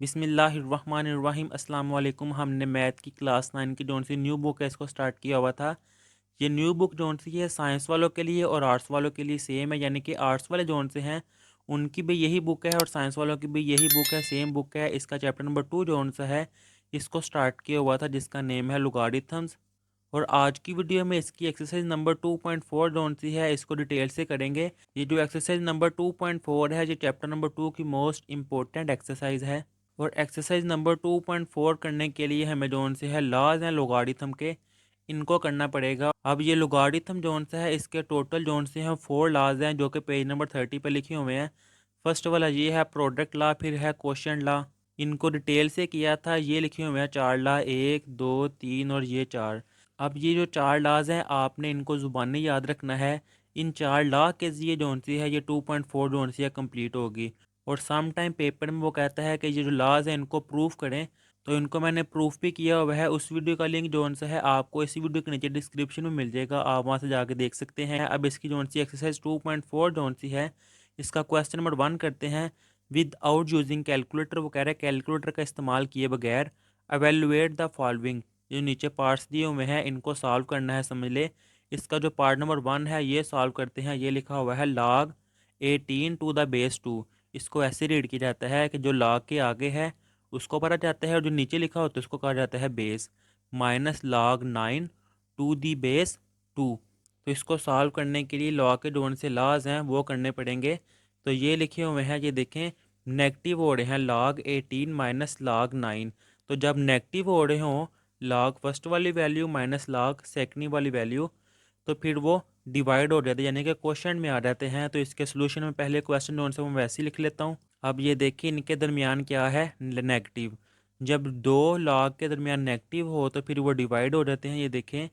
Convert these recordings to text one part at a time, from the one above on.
बिस्मिल्लाहिर्रहमानिर्रहीम अस्सलाम वालेकुम। हमने मैथ की क्लास 9 की जोन सी न्यू बुक है इसको स्टार्ट किया हुआ था। ये न्यू बुक जोन सी है साइंस वालों के लिए और आर्ट्स वालों के लिए सेम है, यानी कि आर्ट्स वाले जोन से हैं उनकी भी यही बुक है और साइंस वालों की भी यही बुक है, सेम बुक है। इसका चैप्टर नंबर 2 जोन सा है, इसको स्टार्ट किया हुआ था जिसका नेम है लॉगरिथम्स। और आज की वीडियो में इसकी एक्सरसाइज नंबर 2.4 जोन सी है, इसको डिटेल से करेंगे। ये जो एक्सरसाइज नंबर 2.4 है ये चैप्टर नंबर 2 की मोस्ट इंपॉर्टेंट एक्सरसाइज है। और एक्सरसाइज नंबर 2.4 करने के लिए हमें जोन से है लॉज हैं लॉगरिथम के, इनको करना पड़ेगा। अब ये लॉगरिथम जोन से है, इसके टोटल जोन से हैं 4 लॉज हैं जो कि पेज नंबर 30 पे लिखे हुए हैं। फर्स्ट वाला ये है प्रोडक्ट लॉ, फिर है क्वोशिएंट लॉ। इनको डिटेल से किया था, ये लिखे हुए हैं 4 लॉ, 1 2 3 और ये 4। अब ये जो 4 लॉज हैं आपने इनको ज़ुबानी याद रखना है। इन 4 लॉ के ज़रिए जोन सी है ये 2.4 जोन सी है कंप्लीट होगी। और सम टाइम पेपर में वो कहता है कि ये जो लॉज हैं इनको प्रूफ करें, तो इनको मैंने प्रूफ भी किया हुआ है। उस वीडियो का लिंक जोन सा है आपको इसी वीडियो के नीचे डिस्क्रिप्शन में मिल जाएगा, आप वहाँ से जाके देख सकते हैं। अब इसकी जोन सी एक्सरसाइज 2.4 जोन सी है, इसका क्वेश्चन नंबर 1 करते हैं। विद आउट यूजिंग कैलकुलेटर, वो कह रहा है कैलकुलेटर का इस्तेमाल किए बगैर एवेलुएट द फॉलोइंग। जो नीचे पार्ट्स दिए हुए हैं इनको सॉल्व करना है, समझ ले। इसका जो पार्ट नंबर 1 है ये सॉल्व करते हैं। ये लिखा हुआ है log 18 टू द बेस 2। इसको ऐसे रीड किया जाता है कि जो log के आगे है उसको पढ़ा जाता है और जो नीचे लिखा होता है उसको कहा जाता है base, minus log 9 to the base 2। तो इसको सॉल्व करने के लिए लॉ के जोन से लाज हैं वो करने पड़ेंगे। तो ये लिखे हुए हैं, ये देखें नेगेटिव हो रहे हैं log 18 माइनस log 9। तो जब नेगेटिव हो रहे हों log फर्स्ट वाली वैल्यू माइनस log सेकंड वाली वैल्यू, तो फिर वो डिवाइड हो जाते हैं यानी कि क्वेश्चन में आ जाते हैं। तो इसके सोल्यूशन में पहले क्वेश्चन जोन से मैं वैसे ही लिख लेता हूँ। अब ये देखिए इनके दरमियान क्या है, नेगेटिव। जब दो log के दरमियान नेगेटिव हो तो फिर वो डिवाइड हो जाते हैं। ये देखें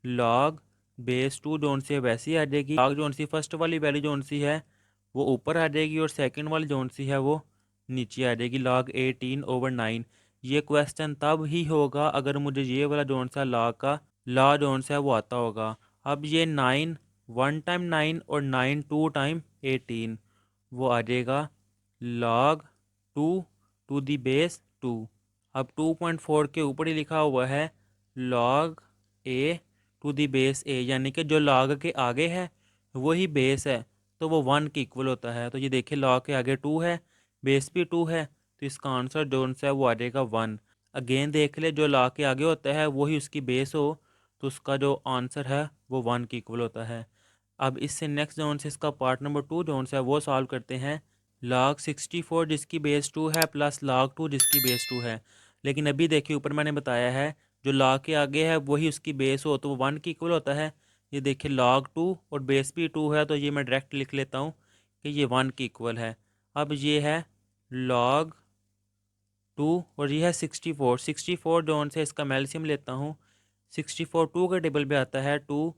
log बेस 2 जोन से वैसे ही आ जाएगी, log जोन सी फर्स्ट वाली वैल्यू जोन सी है वो ऊपर आ जाएगी और सेकंड वाली जोन सी है वो नीचे आ जाएगी, log 18/9। ये क्वेश्चन तब ही होगा अगर मुझे ये वाला जोन सा लॉ जोन सा है वो आता होगा। अब ये 9 1 टाइम 9 और 9 2 टाइम 18, वो आ जाएगा log 2 टू दी बेस 2। अब 2.4 के ऊपर ही लिखा हुआ है log a to the base a, यानी कि जो log के आगे है वही बेस है, तो वो 1 के इक्वल होता है। तो ये देखिए log के आगे 2 है, बेस भी 2 है, तो इसका आंसर जो सा है वो आ जाएगा 1। अगेन देख ले, जो log के आगे होता है वही उसकी बेस हो, तो उसका जो आंसर है वो 1 के इक्वल होता है। अब इससे नेक्स्ट जोन से इसका पार्ट नंबर 2 जोन से है वो सॉल्व करते हैं। log 64 जिसकी बेस 2 है प्लस log 2 जिसकी बेस 2 है। लेकिन अभी देखिए ऊपर मैंने बताया है जो log के आगे है वही उसकी बेस हो तो वो 1 की इक्वल होता है। ये देखिए log 2 और बेस भी 2 है, तो ये मैं डायरेक्ट लिख लेता हूँ कि ये 1 की इक्वल है। अब ये है log 2 और ये है 64। 64 जोन से इसका मैं एलसीएम लेता हूँ। 64 2 के टेबल पे आता है, 2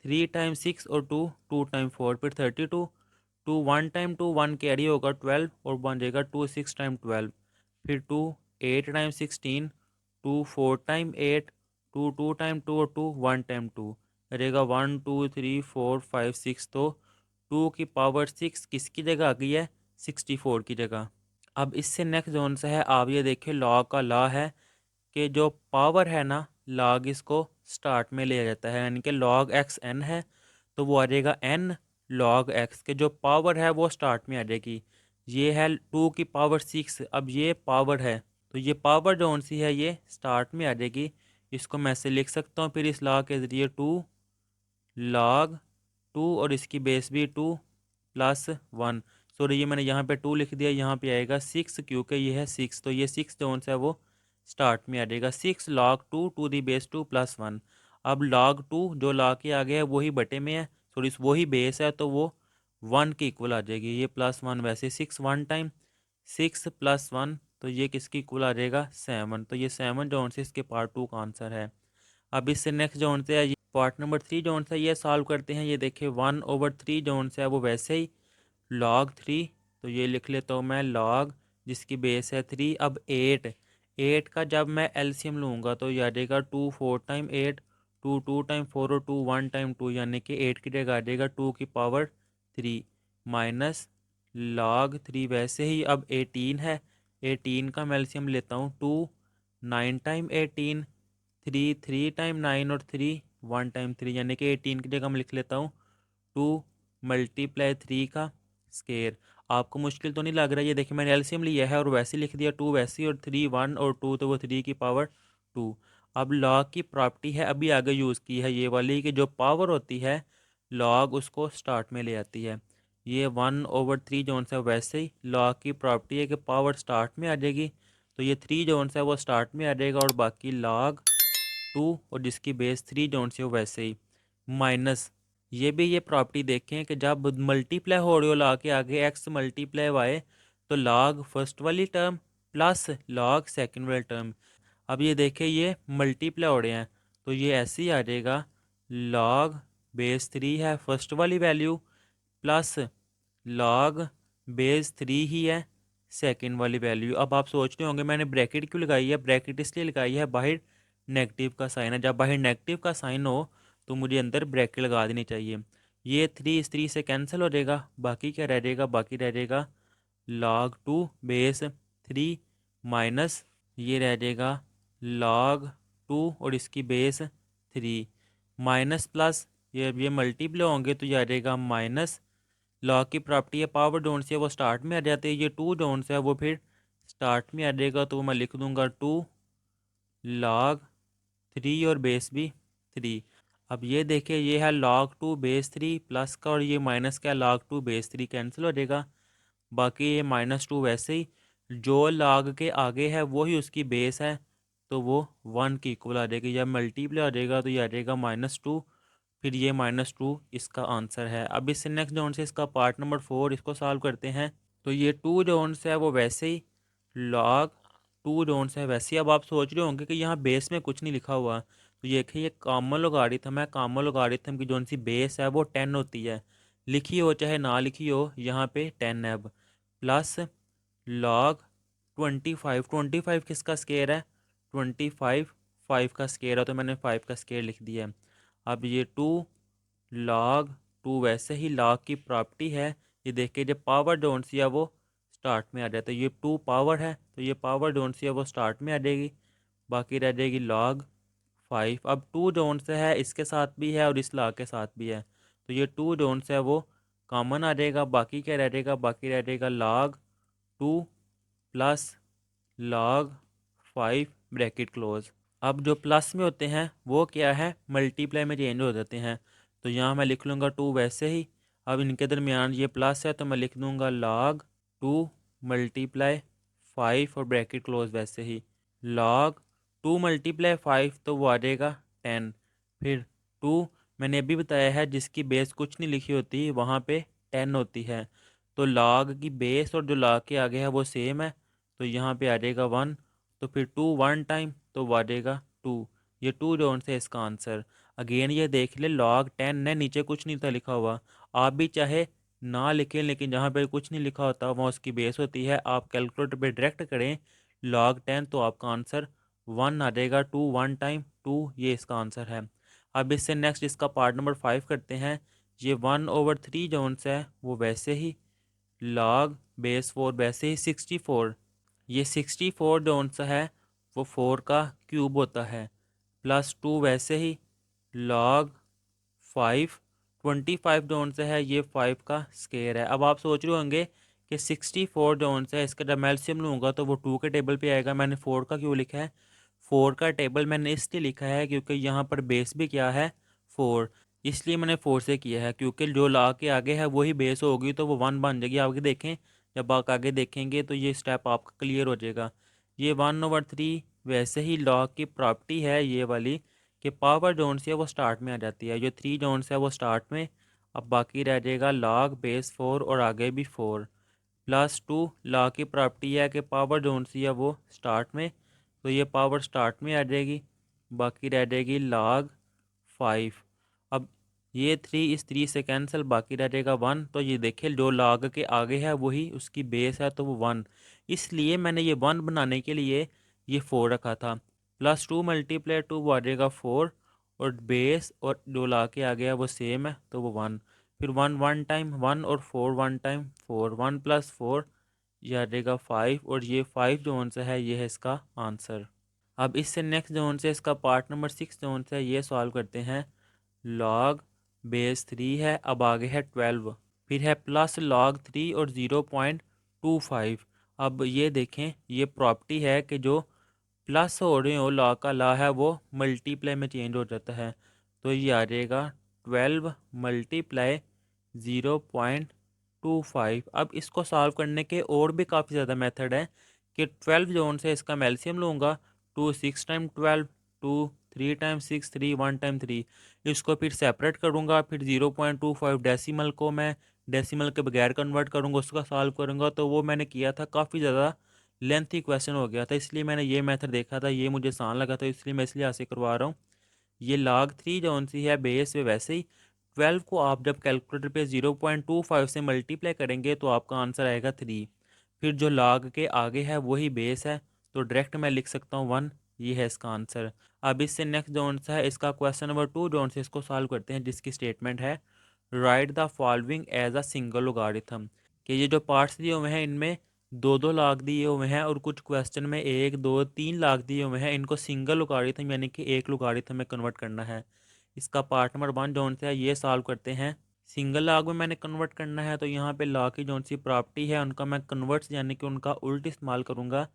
3 टाइम 6 और 2 2 टाइम 4, फिर 32। 2 1 टाइम 2 1 कैरी होगा 12 और बन जाएगा 2 6 टाइम 12। फिर 2 8 टाइम 16, 2 4 टाइम 8, 2 2 टाइम 2 और 2 1 टाइम 2 रहेगा 1 2 3 4 5 6। तो 2 की पावर 6 किसकी जगह आ गई है, 64 की जगह। अब इससे नेक्स्ट जोन से है, आप ये देखिए लॉ का लॉ है कि जो पावर है ना लॉग इसको स्टार्ट में ले जाता है, यानी कि log x n है तो वो आ जाएगा n log x के जो पावर है वो स्टार्ट में आ जाएगी। ये है 2 की पावर 6, अब ये पावर है तो ये पावर जो सी है ये स्टार्ट में आ जाएगी। इसको मैं ऐसे लिख सकता हूँ फिर इस लॉ के ज़रिए 2 log 2 और इसकी बेस भी 2 प्लस 1। सॉरी ये मैंने यहाँ पे 2 लिख दिया, यहाँ पे आएगा 6 क्योंकि ये है 6, तो ये 6 जो है वो स्टार्ट में आ जाएगा। 6 log 2 to the base 2 plus 1। अब log 2 जो log के आगे है वही बटे में है, सॉरी वही बेस है तो वो 1 के इक्वल आ जाएगी। ये प्लस 1 वैसे 6 1 टाइम 6 प्लस 1, तो ये किसकी इक्वल आ जाएगा 7। तो ये 7 जो से इसके पार्ट 2 का आंसर है। अब इससे नेक्स्ट जोन से है ये पार्ट नंबर 3 जोन से ये सॉल्व करते हैं। ये देखिए 1/3 जोन से है वो वैसे ही log 3, तो ये लिख लेता हूँ मैं log जिसकी बेस है 3। अब 8 का जब मैं एलसीएम लूँगा तो ये आ जाएगा 2 4 टाइम 8, 2 2 टाइम 4 और 2 1 टाइम 2, यानी कि 8 की जगह आ जाएगा 2 की पावर 3 माइनस log 3 वैसे ही अब 18 है, 18 का मैं एलसीएम लेता हूँ 2, 9 टाइम 18, 3, 3 टाइम 9 और 3, 1 टाइम 3, यानी कि 18 की जगह मैं लिख लेता हूँ 2 मल्टीप्लाई 3 का स्केयर। आपको मुश्किल तो नहीं लग रहा? ये देखिए मैंने एलसीएम लिया है और वैसे लिख दिया, 2 वैसे ही और 3 1 और 2 तो वो 3 की पावर 2। अब लॉग की प्रॉपर्टी है अभी आगे यूज़ की है ये वाली कि जो पावर होती है लॉग उसको स्टार्ट में ले आती है। ये 1/3 जोन है वैसे ही लॉग की प्रॉपर्टी है कि पावर स्टार्ट में आ जाएगी, तो ये 3 जोन है वो स्टार्ट में आ जाएगा और बाकी लॉग 2 और जिसकी बेस 3 जोन से हो वैसे ही माइनस। ये प्रॉपर्टी देखें कि जब मल्टीप्लाई हो रही हो लॉग के आगे एक्स मल्टीप्लाई वाई, तो लॉग फर्स्ट वाली टर्म प्लस लॉग सेकंड वाली टर्म। अब ये देखें ये मल्टीप्लाई हो रहे हैं तो ये ऐसे ही आ जाएगा, लॉग बेस 3 है फर्स्ट वाली वैल्यू प्लस लॉग बेस 3 ही है सेकंड वाली वैल्यू। अब आप सोच रहे होंगे मैंने ब्रैकेट क्यों लगाई है? ब्रैकेट इसलिए लगाई है बाहर नेगेटिव का साइन है, जब बाहर नेगेटिव का साइन हो तो मुझे अंदर ब्रैकेट लगा देनी चाहिए। ये 3 इस 3 से कैंसिल हो जाएगा, बाकी क्या रह जाएगा? बाकी रह जाएगा log 2 बेस 3 माइनस ये रह जाएगा log 2 और इसकी बेस 3 माइनस प्लस ये मल्टीप्लाई होंगे तो ये आ जाएगा माइनस। लॉग की प्रॉपर्टी है पावर जोन से वो स्टार्ट में आ जाते हैं, ये 2 जोन से है वो फिर स्टार्ट में आ जाएगा, तो मैं लिख दूंगा 2 log 3 और बेस भी 3। अब ये देखिए ये है log 2 बेस 3 प्लस का और ये माइनस का log 2 बेस 3 कैंसिल हो जाएगा, बाकी ये -2 वैसे ही जो log के आगे है वो ही उसकी बेस है तो वो 1 की इक्वल आ जाएगी। जब मल्टीप्लाई आ जाएगा तो ये आ जाएगा -2, फिर ये -2 इसका आंसर है। अब इससे नेक्स्ट जोन से इसका पार्ट नंबर 4 इसको सॉल्व करते हैं। तो ये 2 जोन से है वो वैसे ही log 2 जोन से है वैसे ही। अब आप सोच रहे होंगे कि यहाँ बेस में कुछ नहीं लिखा हुआ, तो ये देखिए ये कॉमन लोगारिथम है, कॉमन लोगारिथम की जोन सी बेस है वो 10 होती है, लिखी हो चाहे ना लिखी हो यहाँ पे 10 है। अब प्लस लॉग 25 किसका स्केयर है? 25 5 का स्केयर है, तो मैंने 5 का स्केयर लिख दिया है। अब ये 2 लॉग 2 वैसे ही लॉग की प्रॉपर्टी है, ये देखिए जब पावर जोन सी है वो स्टार्ट में आ जाता है, ये 2 पावर है तो ये पावर जोन सी है वो स्टार्ट में आ जाएगी, बाकी रह जाएगी log 5। अब 2 जोन से है इसके साथ भी है और इस log के साथ भी है, तो ये 2 जोन से है वो कॉमन आ जाएगा, बाकी क्या रह जाएगा? बाकी रह जाएगा log 2 plus log 5 bracket close. अब जो प्लस में होते हैं वो क्या है? मल्टीप्लाई में चेंज हो जाते हैं, तो यहाँ मैं लिख लूँगा 2 वैसे ही। अब इनके दरमियान ये प्लस है तो मैं लिख दूँगा log 2 मल्टीप्लाई 5 और ब्रैकेट क्लोज वैसे ही log 2 मल्टीप्लाई 5 तो वो आ जाएगा 10। फिर 2 मैंने अभी बताया है जिसकी बेस कुछ नहीं लिखी होती वहाँ पे 10 होती है, तो log की बेस और जो log के आगे है वो सेम है, तो यहाँ पे आ जाएगा 1, तो फिर 2 1 टाइम तो वो आ जाएगा 2। ये 2 जोन से इसका आंसर। अगेन ये देख ले log 10 है, नीचे कुछ नहीं था लिखा हुआ, आप भी चाहे ना लिखें लेकिन जहाँ पे कुछ नहीं लिखा होता वहाँ उसकी बेस होती है, आप कैलकुलेटर पे डायरेक्ट करें log 10 तो आपका आंसर 1 आ जाएगा। 2 1 टाइम 2 ये इसका आंसर है। अब इससे नेक्स्ट इसका पार्ट नंबर 5 करते हैं। ये 1/3 जोन से है वो वैसे ही log बेस 4 वैसे ही 64, ये 64 जोन सा है वो 4 का क्यूब होता है, प्लस 2 वैसे ही log 5 25 जोन से है ये 5 का स्केयर है। अब आप सोच रहे होंगे कि 64 जोन से है इसका जब मैं एलसीएम लूँगा तो वो 2 के टेबल पे आएगा, मैंने 4 का क्यों लिखा है? 4 का टेबल मैंने इसलिए लिखा है क्योंकि यहाँ पर बेस भी क्या है? 4, इसलिए मैंने 4 से किया है क्योंकि जो ला के आगे है वही बेस होगी तो वो 1 बन जाएगी। आगे देखें, जब आप आगे देखेंगे तो ये स्टेप आपका क्लियर हो जाएगा। ये 1/3 वैसे ही लॉग की प्रॉपर्टी है ये वाली कि पावर जोन से वो स्टार्ट में आ जाती है, जो 3 जोन से है वो स्टार्ट में। अब बाकी रह जाएगा log बेस 4 और आगे भी 4 प्लस 2 लॉग की प्रॉपर्टी है कि पावर जोन सी है वो स्टार्ट में, तो ये पावर स्टार्ट में आ जाएगी, बाकी रह जाएगी log 5। अब ये 3 इस 3 से कैंसिल, बाकी रह जाएगा 1, तो ये देखिए जो log के आगे है वही उसकी बेस है तो वो 1, इसलिए मैंने ये 1 बनाने के लिए ये 4 रखा था। प्लस 2 मल्टीप्लाई 2 वो आ जाएगा 4 और बेस और जो ला के आ गया वो सेम है तो वो 1। फिर 1 1 टाइम 1 और 4 1 टाइम 4, 1 + 4 ये आ जाएगा 5 और ये 5 जोन से है, ये है इसका आंसर। अब इससे नेक्स्ट जोन से इसका पार्ट नंबर 6 जोन से ये सॉल्व करते हैं। लॉग बेस 3 है, अब आगे है 12, फिर है प्लस लॉग 3 और 0.25। अब ये देखें, ये प्रॉपर्टी है कि जो प्लस हो रहे हो लॉ का लॉ है वो मल्टीप्लाई में चेंज हो जाता है। तो ये आ जाएगा 12 मल्टीप्लाई 0.25। अब इसको सॉल्व करने के और भी काफ़ी ज़्यादा मेथड है कि 12 जोन से इसका एलसीएम लूँगा। 2 6 टाइम 12, 2 3 टाइम 6, 3 1 टाइम 3। इसको फिर सेपरेट करूँगा, फिर 0.25 डेसिमल को मैं डेसिमल के बगैर कन्वर्ट करूँगा, उसका सॉल्व करूँगा। तो वो मैंने किया था, काफ़ी ज़्यादा लेंथी क्वेश्चन हो गया था, इसलिए मैंने ये मेथड देखा था, ये मुझे आसान लगा था, इसलिए मैं इसलिए ऐसे करवा रहा हूँ। ये log 3 जौन सी है बेस पे, वैसे ही 12 को आप जब कैलकुलेटर पे 0.25 से मल्टीप्लाई करेंगे तो आपका आंसर आएगा 3। फिर जो log के आगे है वही बेस है, तो डायरेक्ट मैं लिख सकता हूँ 1। ये है इसका आंसर। अब इससे नेक्स्ट जौन सा है इसका क्वेश्चन नंबर 2 जौन से इसको सॉल्व करते हैं, जिसकी स्टेटमेंट है write the following as a single logarithm. कि ये जो पार्ट्स दिए हुए हैं इनमें दो दो लाख दिए हुए हैं और कुछ क्वेश्चन में 1 2 3 लाख दिए हुए हैं, इनको सिंगल लोगारिथम यानी कि एक लोगारिथम में कन्वर्ट करना है। इसका पार्ट नंबर 1 जौन से है ये सॉल्व करते हैं। सिंगल लाख में मैंने कन्वर्ट करना है, तो यहाँ पे लॉग की जौन सी प्रॉपर्टी है उनका मैं कन्वर्ट्स यानी कि उनका उल्ट इस्तेमाल करूँगा।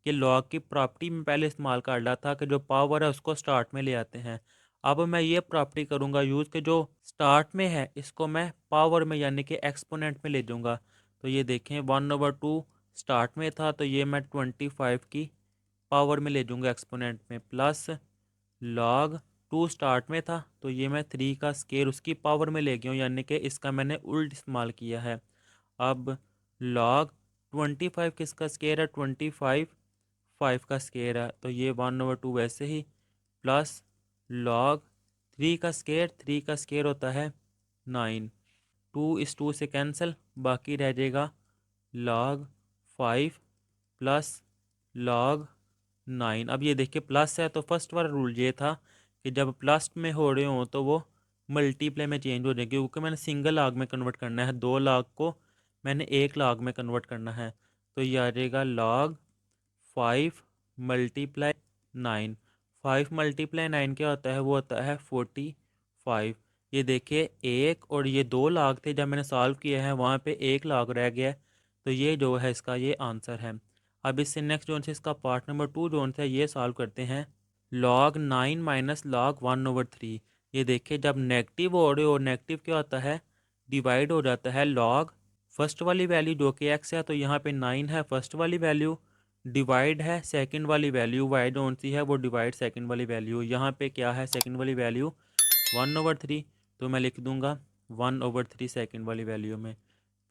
कि लॉग की प्रॉपर्टी में पहले इस्तेमाल कर रहा था कि जो पावर है उसको स्टार्ट में ले आते हैं। अब मैं ये प्रॉपर्टी करूँगा यूज़ कि जो स्टार्ट में है इसको मैं पावर में यानी कि एक्सपोनेंट में ले जाऊँगा। तो ये देखें 1/2 स्टार्ट में था, तो ये मैं 25 की पावर में ले जाऊँगा एक्सपोनेंट में, प्लस लॉग 2 स्टार्ट में था तो ये मैं 3 का स्केयर उसकी पावर में ले गया हूँ, यानी कि इसका मैंने उल्ट इस्तेमाल किया है। अब लॉग 25 किसका स्केयर है, 25 5 का स्केयर है, तो ये 1/2 वैसे ही, प्लस लॉग 3 का स्केयर, 3 का स्केयर होता है 9। 2 इस 2 से कैंसिल, बाकी रह जाएगा लॉग 5 प्लस लॉग 9। अब ये देखिए प्लस है तो फर्स्ट वाला रूल ये था कि जब प्लस में हो रहे हो तो वो मल्टीप्लाई में चेंज हो जाएगी, क्योंकि मैंने सिंगल लाख में कन्वर्ट करना है, 2 लाख को मैंने 1 लाख में कन्वर्ट करना है। तो ये आ जाएगा लॉग 5 मल्टीप्लाई 9। 5 मल्टीप्लाई 9 क्या होता है, वो होता है 45। ये देखिए 1 और ये 2 लाख थे, जब मैंने सॉल्व किया है वहाँ पे 1 लाख रह गया है, तो ये जो है इसका ये आंसर है। अब इससे नेक्स्ट जोन से इसका पार्ट नंबर 2 जोन से ये सॉल्व करते हैं। Log 9 minus log 1/3। ये देखिए जब नेगेटिव हो रहे हो, नेगेटिव क्या होता है, डिवाइड हो जाता है लॉग फर्स्ट वाली वैल्यू जो कि एक्स है, तो यहाँ पे 9 है फर्स्ट वाली वैल्यू, डिवाइड है सेकंड वाली वैल्यू, वाई जोन सी है वो डिवाइड सेकंड वाली वैल्यू, यहाँ पे क्या है सेकंड वाली वैल्यू 1/3, तो मैं लिख दूंगा 1/3 सेकंड वाली वैल्यू में।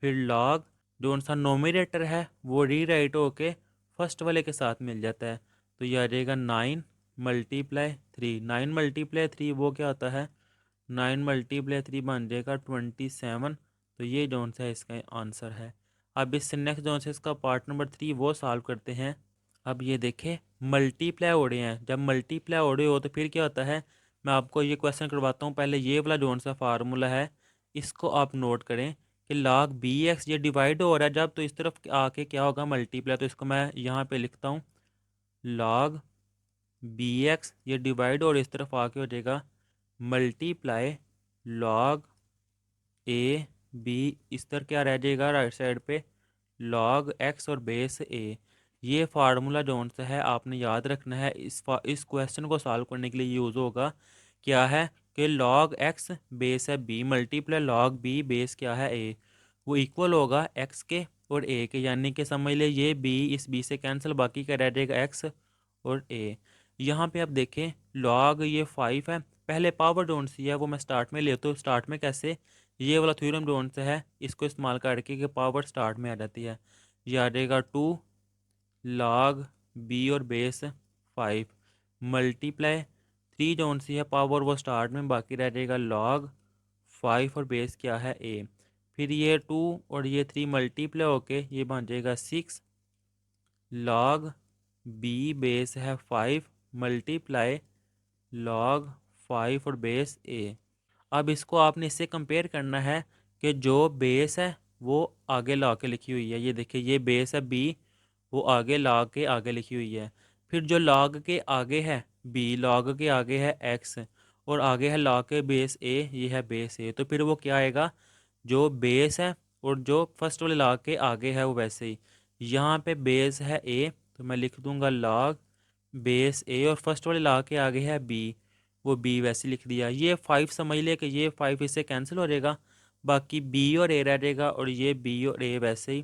फिर लॉग जो सा नोमिनेटर है वो रीराइट होके फर्स्ट वाले के साथ मिल जाता है, तो ये आ जाएगा 9 × 3। 9 × 3 वो क्या होता है, 9 × 3 बन जाएगा 27। तो ये जोन सा इसका आंसर है। अब इससे नेक्स्ट जोन से इसका पार्ट नंबर 3 वो सॉल्व करते हैं। अब ये देखें मल्टीप्लाई हो रहे हैं, जब मल्टीप्लाई हो रहे हो तो फिर क्या होता है, मैं आपको ये क्वेश्चन करवाता हूँ। पहले ये वाला जोन सा फार्मूला है इसको आप नोट करें कि log bx ये डिवाइड हो रहा है जब, तो इस तरफ आके क्या होगा मल्टीप्लाई, तो इसको मैं यहाँ पे लिखता हूँ log bx ये डिवाइड और इस तरफ आके हो जाएगा मल्टीप्लाई log ए बी, इस तरह क्या रह जाएगा राइट साइड पे log x और बेस ए। ये फार्मूला जोन सा है आपने याद रखना है, इस क्वेश्चन को सॉल्व करने के लिए यूज़ होगा। क्या है कि log x बेस है b multiply log b base क्या है a, वो इक्वल होगा x के और a के, यानी कि समझ ले ये b इस b से कैंसिल, बाकी क्या रह जाएगा x और a। यहाँ पे आप देखें log ये 5 है, पहले पावर जोन सी है वो मैं स्टार्ट में लेता हूँ। स्टार्ट में कैसे, ये वाला थ्योरम जोन से है इसको इस्तेमाल करके कि पावर स्टार्ट में आ जाती है। ये आ जाएगा 2 log b और बेस 5 मल्टीप्लाई 3 जोन सी है पावर वो स्टार्ट में, बाकी रह जाएगा log 5 और बेस क्या है a। फिर ये 2 और ये 3 मल्टीप्लाई होके ये बन जाएगा 6 log b बेस है 5 मल्टीप्लाई log 5 और बेस a। अब इसको आपने इससे कंपेयर करना है कि जो बेस है वो आगे ला के लिखी हुई है। ये देखिए, ये बेस है बी, वो आगे लॉग के आगे लिखी हुई है। फिर जो लॉग के आगे है बी, लॉग के आगे है एक्स, और आगे है लॉग के बेस ए, ये है बेस ए। तो फिर वो क्या आएगा, जो बेस है और जो फर्स्ट वाले लॉग के आगे है वो वैसे ही। यहाँ पे बेस है ए, तो मैं लिख दूंगा लॉग बेस ए, और फर्स्ट वाले लॉग के आगे है बी, वो बी वैसे लिख दिया। ये 5 समझ ले कि ये 5 इससे कैंसिल हो जाएगा, बाकी बी और ए रह जाएगा, और ये बी और ए वैसे ही।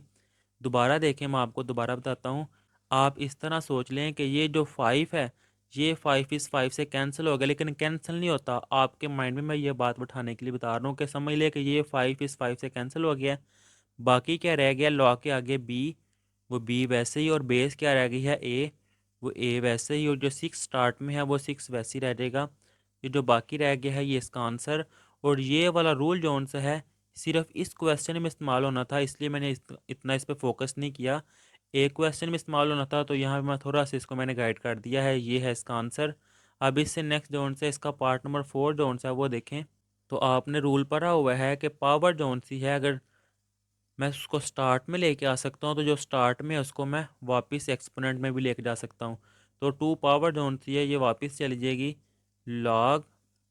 दोबारा देखें, मैं आपको दोबारा बताता हूँ। आप इस तरह सोच लें कि ये जो 5 है, ये 5 इस 5 से कैंसिल हो गया, लेकिन कैंसिल नहीं होता। आपके माइंड में मैं ये बात बैठाने के लिए बता रहा हूँ कि समझ लें कि ये 5 इस 5 से कैंसिल हो गया है। बाकी क्या रह गया, लॉग के आगे बी, वो बी वैसे ही, और बेस क्या रह गई है ए, वो ए वैसे ही, और जो 6 स्टार्ट में है वो 6 वैसे ही रह जाएगा। ये जो बाकी रह गया है ये इसका आंसर। और ये वाला रूल जो सा है सिर्फ इस क्वेश्चन में इस्तेमाल होना था, इसलिए मैंने इतना इस पर फोकस नहीं किया। एक क्वेश्चन में इस्तेमाल होना था, तो यहाँ पे मैं थोड़ा सा इसको मैंने गाइड कर दिया है। ये है इसका आंसर। अब इससे नेक्स्ट जोन से इसका पार्ट नंबर 4 जोन सा है वो देखें। तो आपने रूल पढ़ा हुआ है कि पावर जोन सी है, अगर मैं उसको स्टार्ट में लेके आ सकता हूँ, तो जो स्टार्ट में है उसको मैं वापस एक्सपोनेंट में भी लेके जा सकता हूँ। तो 2 पावर जोन सी है, ये वापस चली जाएगी लॉग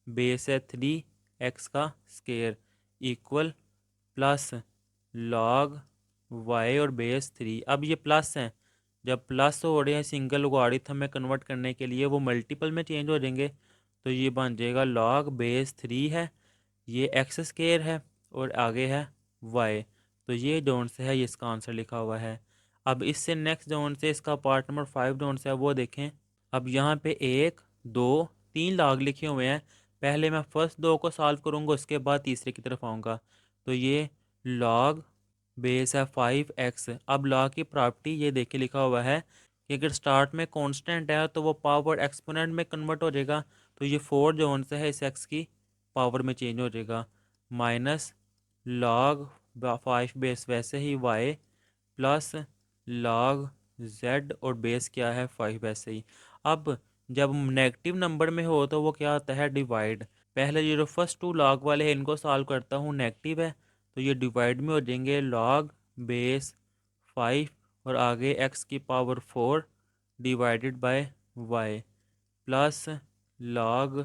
बेस है 3 एक्स का square equal plus log Y और बेस 3। अब ये प्लस हैं, जब प्लस हो रहे हैं सिंगल लॉगरिथम में कन्वर्ट करने के लिए वो मल्टीपल में चेंज हो जाएंगे। तो ये बन जाएगा लॉग बेस 3 है, ये एक्स स्केयर है, और आगे है वाई। तो ये जोन से है, ये इसका आंसर लिखा हुआ है। अब इससे नेक्स्ट जोन से इसका पार्ट नंबर 5 जोन से है वो देखें। अब यहाँ पे 1 2 3 लॉग लिखे हुए हैं। पहले मैं फर्स्ट 2 को सॉल्व करूँगा, उसके बाद तीसरे की तरफ आऊँगा। तो ये लॉग बेस है 5 एक्स। अब लॉग की प्रॉपर्टी ये देखे लिखा हुआ है कि अगर स्टार्ट में कांस्टेंट है तो वो पावर एक्सपोनेंट में कन्वर्ट हो जाएगा। तो ये 4 जोन से है, इस एक्स की पावर में चेंज हो जाएगा। माइनस लॉग 5 बेस वैसे ही वाई, प्लस लॉग जेड, और बेस क्या है 5 वैसे ही। अब जब नेगेटिव नंबर में हो तो वो क्या होता है, डिवाइड। पहले ये जो फर्स्ट 2 लॉग वाले हैं इनको सॉल्व करता हूँ, नेगेटिव है तो ये डिवाइड में हो जाएंगे लॉग बेस 5, और आगे एक्स की power 4 divided by Y, plus log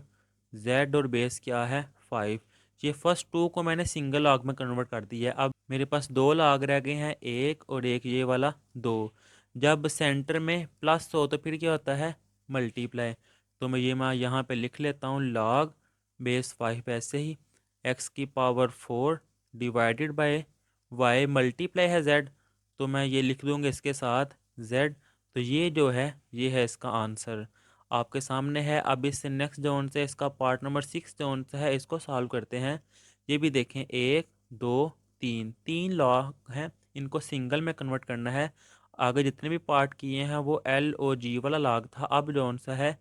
Z, और बेस क्या है 5। ये फर्स्ट 2 को मैंने सिंगल लॉग में कन्वर्ट कर दिया है। अब मेरे पास 2 लॉग रह गए हैं, एक और एक ये वाला 2। जब सेंटर में प्लस हो तो फिर क्या होता है, मल्टीप्लाई। तो मैं यहाँ पे लिख लेता हूँ लॉग बेस 5 ऐसे ही, एक्स की power 4 divided by Y, multiply है जेड, तो मैं ये लिख दूँगा इसके साथ जेड। तो ये जो है ये है इसका आंसर आपके सामने है। अब इससे नेक्स्ट जोन से इसका पार्ट नंबर 6 जोन से है, इसको सॉल्व करते हैं। ये भी देखें, 1 2 3 लॉग हैं, इनको सिंगल में कन्वर्ट करना है। आगे जितने भी पार्ट किए हैं वो एल ओ जी वाला लॉग था, अब जोन सा है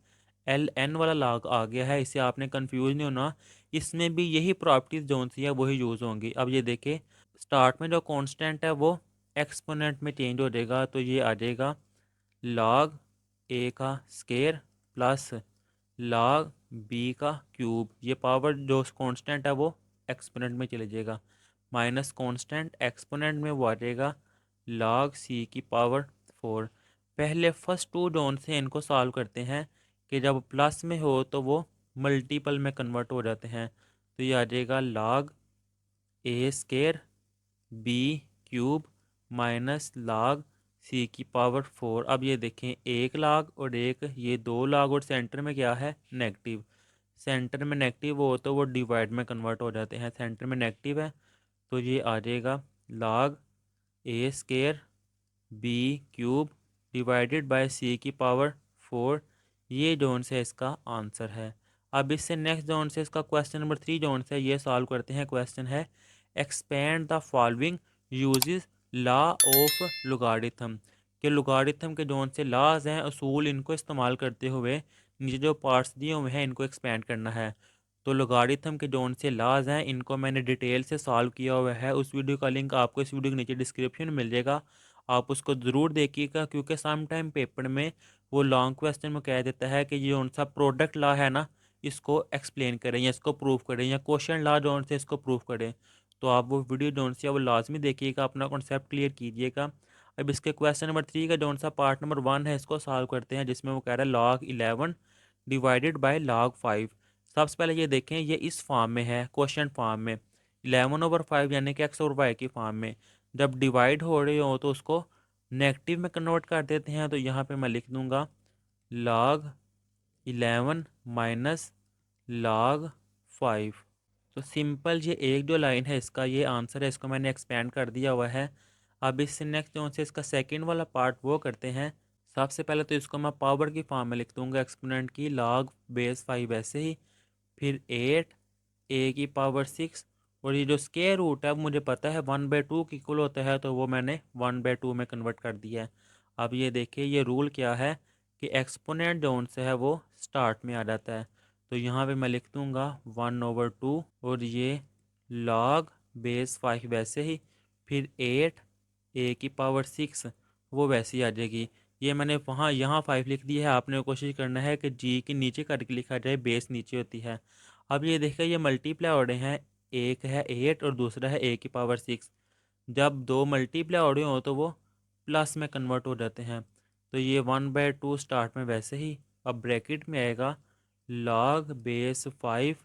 एल एन वाला लॉग आ गया है। इसे आपने कंफ्यूज नहीं होना, इसमें भी यही प्रॉपर्टीज जोन सी है वही यूज़ होंगी। अब ये देखें, स्टार्ट में जो कांस्टेंट है वो एक्सपोनेंट में चेंज हो जाएगा, तो ये आ जाएगा लॉग ए का स्केयर प्लस लॉग बी का क्यूब। ये पावर जो कांस्टेंट है वो एक्सपोनेंट में चले जाएगा, माइनस कांस्टेंट एक्सपोनेंट में वो आ जाएगा लॉग सी की पावर 4। पहले फर्स्ट 2 जोन से इनको सॉल्व करते हैं कि जब प्लस में हो तो वो मल्टीपल में कन्वर्ट हो जाते हैं। तो ये आ जाएगा लॉग ए स्केयर बी क्यूब माइनस लाग सी की पावर 4। अब ये देखें, एक लाग और एक ये 2 लाग, और सेंटर में क्या है, नेगेटिव। सेंटर में नेगेटिव हो तो वो डिवाइड में कन्वर्ट हो जाते हैं, सेंटर में नेगेटिव है तो ये आ जाएगा log a square b cube divided by c की पावर 4। ये जोन से इसका आंसर है। अब इससे नेक्स्ट जोन से इसका क्वेश्चन नंबर 3 जोन से ये सॉल्व करते हैं। क्वेश्चन है expand the following uses law of logarithm, के लोगारिथम के जोन से लॉज हैं, असूल, इनको इस्तेमाल करते हुए नीचे जो पार्ट्स दिए हुए हैं इनको एक्सपेंड करना है। तो लोगारिथम के जोन से लॉज हैं, इनको मैंने डिटेल से सॉल्व किया हुआ है। उस वीडियो का लिंक आपको इस वीडियो के नीचे डिस्क्रिप्शन में मिल जाएगा, आप उसको ज़रूर देखिएगा, क्योंकि सम टाइम पेपर में वो लॉन्ग क्वेश्चन में कह देता है कि ये कौन सा प्रोडक्ट लॉ है ना, इसको एक्सप्लेन करें या इसको प्रूव करें, या क्वेश्चन लॉ जोन से इसको प्रूव करें। तो आप वो वीडियो जोन सी है वो लाजमी देखिएगा, अपना कॉन्सेप्ट क्लियर कीजिएगा। अब इसके क्वेश्चन नंबर 3 का जोन सा पार्ट नंबर 1 है, इसको सॉल्व करते हैं, जिसमें वो कह रहा है log 11 डिवाइडेड बाय log 5। सबसे पहले ये देखें, ये इस फॉर्म में है, क्वेश्चन फॉर्म में 11/5 यानी कि एक्स और वाई की फॉर्म में। जब डिवाइड हो रहे हो तो उसको नेगेटिव में कन्वर्ट कर देते हैं। तो यहाँ पे मैं लिख दूंगा log 11 माइनस log 5। तो सिंपल ये एक जो लाइन है इसका ये आंसर है, इसको मैंने एक्सपेंड कर दिया हुआ है। अब इससे नेक्स्ट जो से इसका सेकंड वाला पार्ट वो करते हैं। सबसे पहले तो इसको मैं पावर की फॉर्म में लिख दूंगा, एक्सपोनेंट की log बेस 5 ऐसे ही, फिर 8 ए की पावर 6, और ये जो स्केयर रूट है अब मुझे पता है 1/2 की इक्वल होता है, तो वो मैंने 1/2 में कन्वर्ट कर दिया है। अब ये देखिए ये रूल क्या है कि एक्सपोनेंट जोन से है वो स्टार्ट में आ जाता है। तो यहाँ पे मैं लिख दूंगा 1/2, और ये log बेस 5 वैसे ही, फिर 8 ए की पावर 6 वो वैसे ही आ जाएगी। ये मैंने वहाँ यहाँ 5 लिख दिया है, आपने कोशिश करना है कि जी के नीचे करके लिखा जाए, बेस नीचे होती है। अब ये देखिए ये मल्टीप्लाई हो रहे हैं, एक है 8 और दूसरा है ए की पावर 6। जब दो मल्टीप्लाई हो रहे हो तो वो प्लस में कन्वर्ट हो जाते हैं। तो ये 1/2 स्टार्ट में वैसे ही, अब ब्रैकेट में आएगा log बेस 5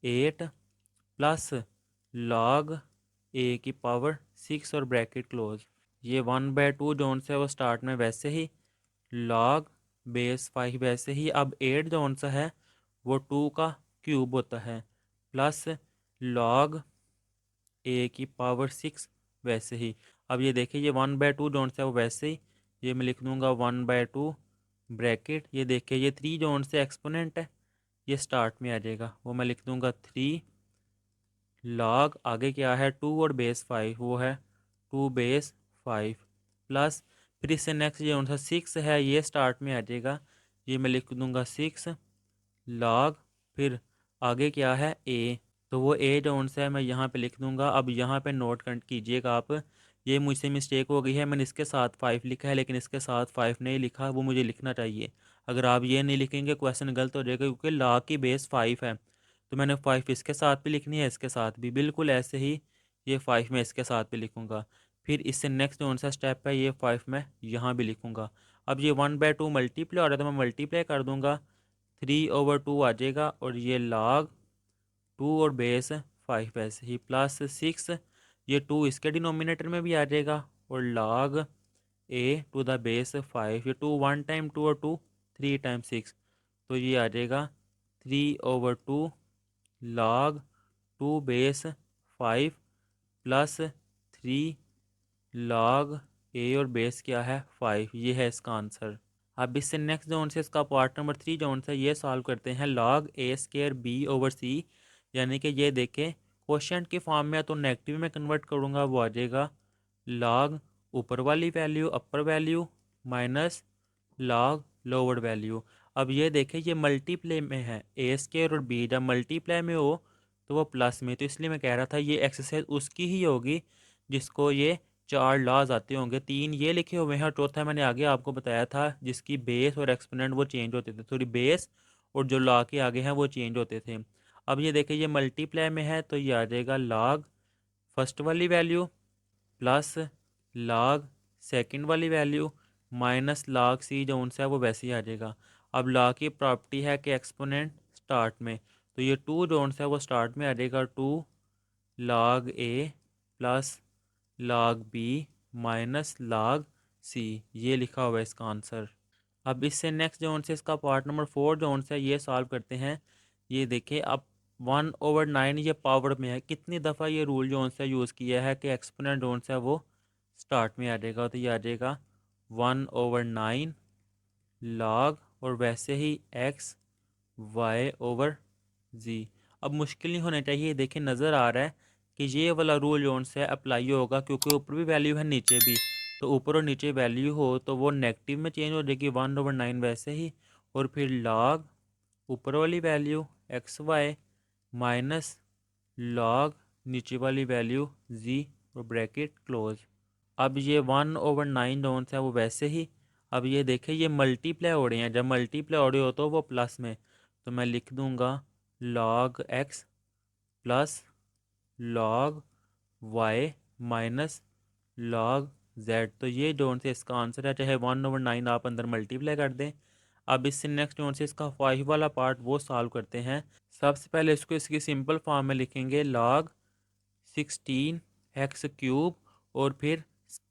8 प्लस log ए की पावर 6 और ब्रैकेट क्लोज। ये 1/2 जोन से वो स्टार्ट में वैसे ही, log बेस 5 वैसे ही। अब 8 जोन सा है वो 2 का क्यूब होता है, प्लस log ए की पावर 6 वैसे ही। अब ये देखिए ये 1/2 जोन से वो वैसे ही, ये मैं लिख दूंगा 1/2 ब्रैकेट। ये देखिए ये 3 जोन से एक्सपोनेंट है, ये स्टार्ट में आ जाएगा, वो मैं लिख दूंगा 3 log आगे क्या है 2 और बेस 5 वो है 2 बेस 5, प्लस फिर इससे नेक्स्ट जो उनका 6 है ये स्टार्ट में आ जाएगा, ये मैं लिख दूंगा 6 log, फिर आगे क्या है ए, तो वो ए जो उनसे है मैं यहाँ पे लिख दूंगा। अब यहाँ पे नोट कर कीजिएगा आप, ये मुझसे मिस्टेक हो गई है, मैंने इसके साथ 5 लिखा है लेकिन इसके साथ 5 नहीं लिखा, वो मुझे लिखना चाहिए। अगर आप ये नहीं लिखेंगे क्वेश्चन गलत हो जाएगा, क्योंकि log की बेस 5 है, तो मैंने 5 इसके साथ भी लिखनी है, इसके साथ भी बिल्कुल ऐसे ही ये 5 मैं इसके साथ भी लिखूंगा। फिर इससे नेक्स्ट कौन सा स्टेप है, ये 5 मैं यहाँ भी लिखूंगा। अब ये 1/2 मल्टीप्लाई हो रहा है तो मैं मल्टीप्लाई कर दूंगा, 3/2 आ जाएगा, और ये log 2 और बेस 5 ऐसे ही, प्लस 6, ये 2 इसके डिनोमिनेटर में भी आ जाएगा, और log A to the base 5, ये 2 1 टाइम 2 और 2 3 टाइम 6, तो ये आ जाएगा 3/2 log 2 बेस 5 प्लस 3 log ए और बेस क्या है 5, ये है इसका आंसर। अब इससे नेक्स्ट जोन से इसका पार्ट नंबर 3 जोन से ये सॉल्व करते हैं, log ए स्केयर बी ओवर सी, यानी कि ये देखें क्वेश्चन के फॉर्म में तो नेगेटिव में कन्वर्ट करूँगा, वो आ जाएगा log ऊपर वाली वैल्यू अपर value minus log lower value. अब ये देखें ये मल्टीप्लाई में है, ए स्केयर और बी जब मल्टीप्लाई में हो तो वो प्लस में, तो इसलिए मैं कह रहा था ये एक्सरसाइज उसकी ही होगी जिसको ये 4 लॉज आते होंगे। 3 ये लिखे हुए हैं और चौथा मैंने आगे आपको बताया था जिसकी बेस और एक्सपोनेंट वो चेंज होते थे, सॉरी बेस और जो लॉ के आगे हैं वो चेंज होते थे। अब ये देखिए ये मल्टीप्लाई में है तो ये आ जाएगा log फर्स्ट वाली वैल्यू प्लस log सेकंड वाली वैल्यू माइनस log सी जो उनसे है वो वैसे ही आ जाएगा। अब log की प्रॉपर्टी है कि एक्सपोनेंट स्टार्ट में, तो ये 2 जो उनसे है वो स्टार्ट में आ जाएगा, 2 log a plus log b minus log c, ये लिखा हुआ है इसका आंसर। अब इससे नेक्स्ट जोन से इसका पार्ट नंबर 4 जोन से ये सॉल्व करते हैं। ये देखिए अब 1/9 ये पावर में है, कितनी दफ़ा ये रूल जोन से यूज़ किया है कि एक्सपोनेंट जोन से वो स्टार्ट में आ जाएगा, तो ये आ जाएगा 1/9 log और वैसे ही x y ओवर जी। अब मुश्किल नहीं होना चाहिए, देखिए नज़र आ रहा है कि ये वाला रूल जोन से अप्लाई होगा, क्योंकि ऊपर भी वैल्यू है नीचे भी, तो ऊपर और नीचे वैल्यू हो तो वो नेगेटिव में चेंज हो जाएगी 1/9 वैसे ही, और फिर log ऊपर वाली value X Y minus log नीचे वाली वैल्यू z और ब्रैकेट क्लोज। अब ये 1/9 जोन है वो वैसे ही। अब ये देखें ये मल्टीप्लाई हो रहे हैं, जब मल्टीप्लाई हो रहे हो तो वो प्लस में, तो मैं लिख दूंगा log x plus log Y minus log Z. तो ये जोन से इसका आंसर है, चाहे 1/9 आप अंदर मल्टीप्लाई कर दें। अब इससे नेक्स्ट जोन से इसका 5 वाला पार्ट वो सॉल्व करते हैं। सबसे पहले इसको इसकी सिंपल फॉर्म में लिखेंगे, लॉग 16x³ और फिर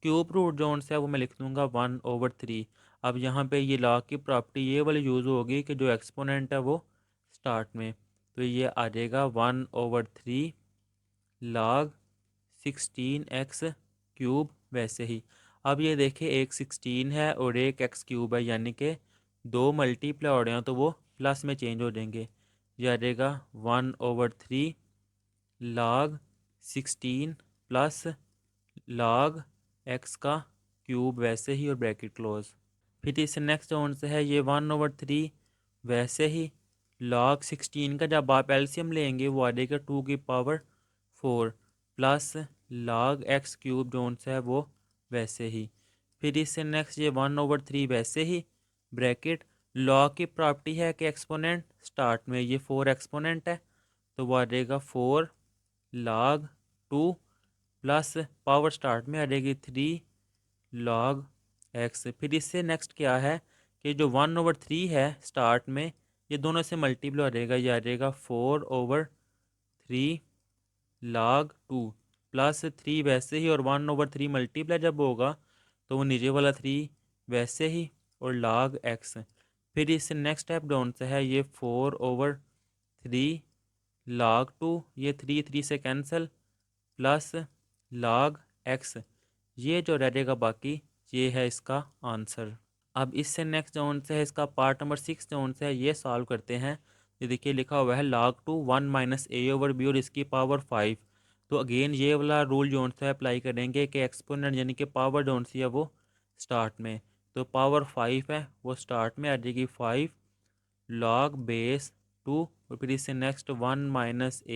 क्यूब रूट जोन से है वो मैं लिख दूंगा 1/3। अब यहाँ पे ये लॉग की प्रॉपर्टी ये वाली यूज़ होगी कि जो एक्सपोनेंट है वो स्टार्ट में, तो ये आ जाएगा 1/3 लॉग 16x³ वैसे ही। अब ये देखिए एक 16 है और एक x³ है, यानी कि दो मल्टीप्लाई हो रहे हैं तो वो प्लस में चेंज हो जाएंगे। ये आ जाएगा 1/3 लॉग 16 प्लस लॉग x का क्यूब वैसे ही और ब्रैकेट क्लोज। फिर इससे नेक्स्ट जोन से है ये 1/3 वैसे ही लॉग 16 का जब आप एलसीएम लेंगे वो आ जाएगा 2 की power 4 plus log x³ zone से है वो वैसे ही। फिर इससे नेक्स्ट ये 1/3 वैसे ही ब्रैकेट लॉग की प्रॉपर्टी है कि एक्सपोनेंट स्टार्ट में, ये 4 एक्सपोनेंट है तो वो आ जाएगा 4 लॉग 2 प्लस पावर स्टार्ट में आ जाएगी 3 लॉग एक्स। फिर इससे नेक्स्ट क्या है कि जो 1/3 है स्टार्ट में, ये दोनों से मल्टीप्लाई हो जाएगा, ये आ जाएगा 4/3 लॉग 2 प्लस 3 वैसे ही और 1/3 मल्टीप्लाई जब होगा तो वो नीचे वाला 3 वैसे ही और लॉग एक्स। फिर इससे नेक्स्ट स्टेप डाउन से है ये 4/3 लॉग 2, ये 3 से कैंसिल प्लस लॉग एक्स, ये जो रह जाएगा बाकी ये है इसका आंसर। अब इससे नेक्स्ट जोन से है इसका पार्ट नंबर 6 जोन से है, ये सॉल्व करते हैं। ये देखिए लिखा हुआ है log 2 1 - a/b और इसकी पावर 5। तो अगेन ये वाला रूल जोन से अप्लाई करेंगे कि एक्सपोनेंट यानी कि पावर जोन सी है वो स्टार्ट में, तो पावर 5 है वो स्टार्ट में आ जाएगी 5 लॉग बेस 2 और फिर इससे नेक्स्ट 1 -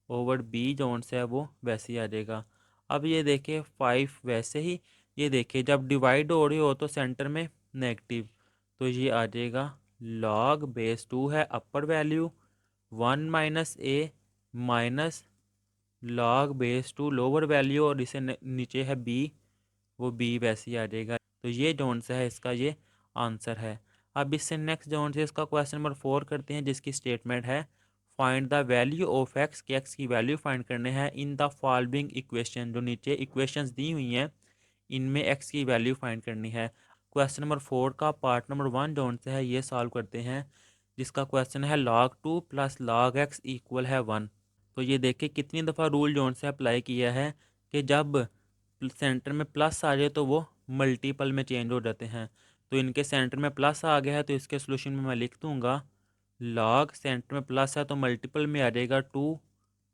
a/b जोन से है वो वैसे ही आ जाएगा। अब ये देखिए 5 वैसे ही, ये देखिए जब डिवाइड हो रही हो तो सेंटर में नेगेटिव, तो ये आ जाएगा लॉग बेस 2 है अपर value 1 - a minus log base 2 lower value और इसे नीचे है b, वो b वैसे ही आ जाएगा। तो ये जोन से है इसका ये आंसर है। अब इससे नेक्स्ट जोन से इसका क्वेश्चन नंबर 4 करते हैं, जिसकी स्टेटमेंट है find the value of x, कि एक्स की वैल्यू फाइंड करने हैं इन द फॉलोइंग इक्वेशन। जो नीचे इक्वेशंस दी हुई हैं इनमें एक्स की वैल्यू फाइंड करनी है। क्वेश्चन नंबर 4 का पार्ट नंबर 1 जोन से है, ये सॉल्व करते हैं, जिसका क्वेश्चन है log 2 plus log x equal है 1। तो ये देखिए कितनी दफ़ा रूल जोन से अप्लाई किया है कि जब सेंटर में प्लस आ जाए तो वो मल्टीपल में चेंज हो जाते हैं। तो इनके सेंटर में प्लस आ गया है तो इसके सोल्यूशन में मैं लिख दूंगा लॉग सेंटर में प्लस है तो मल्टीपल में आ जाएगा 2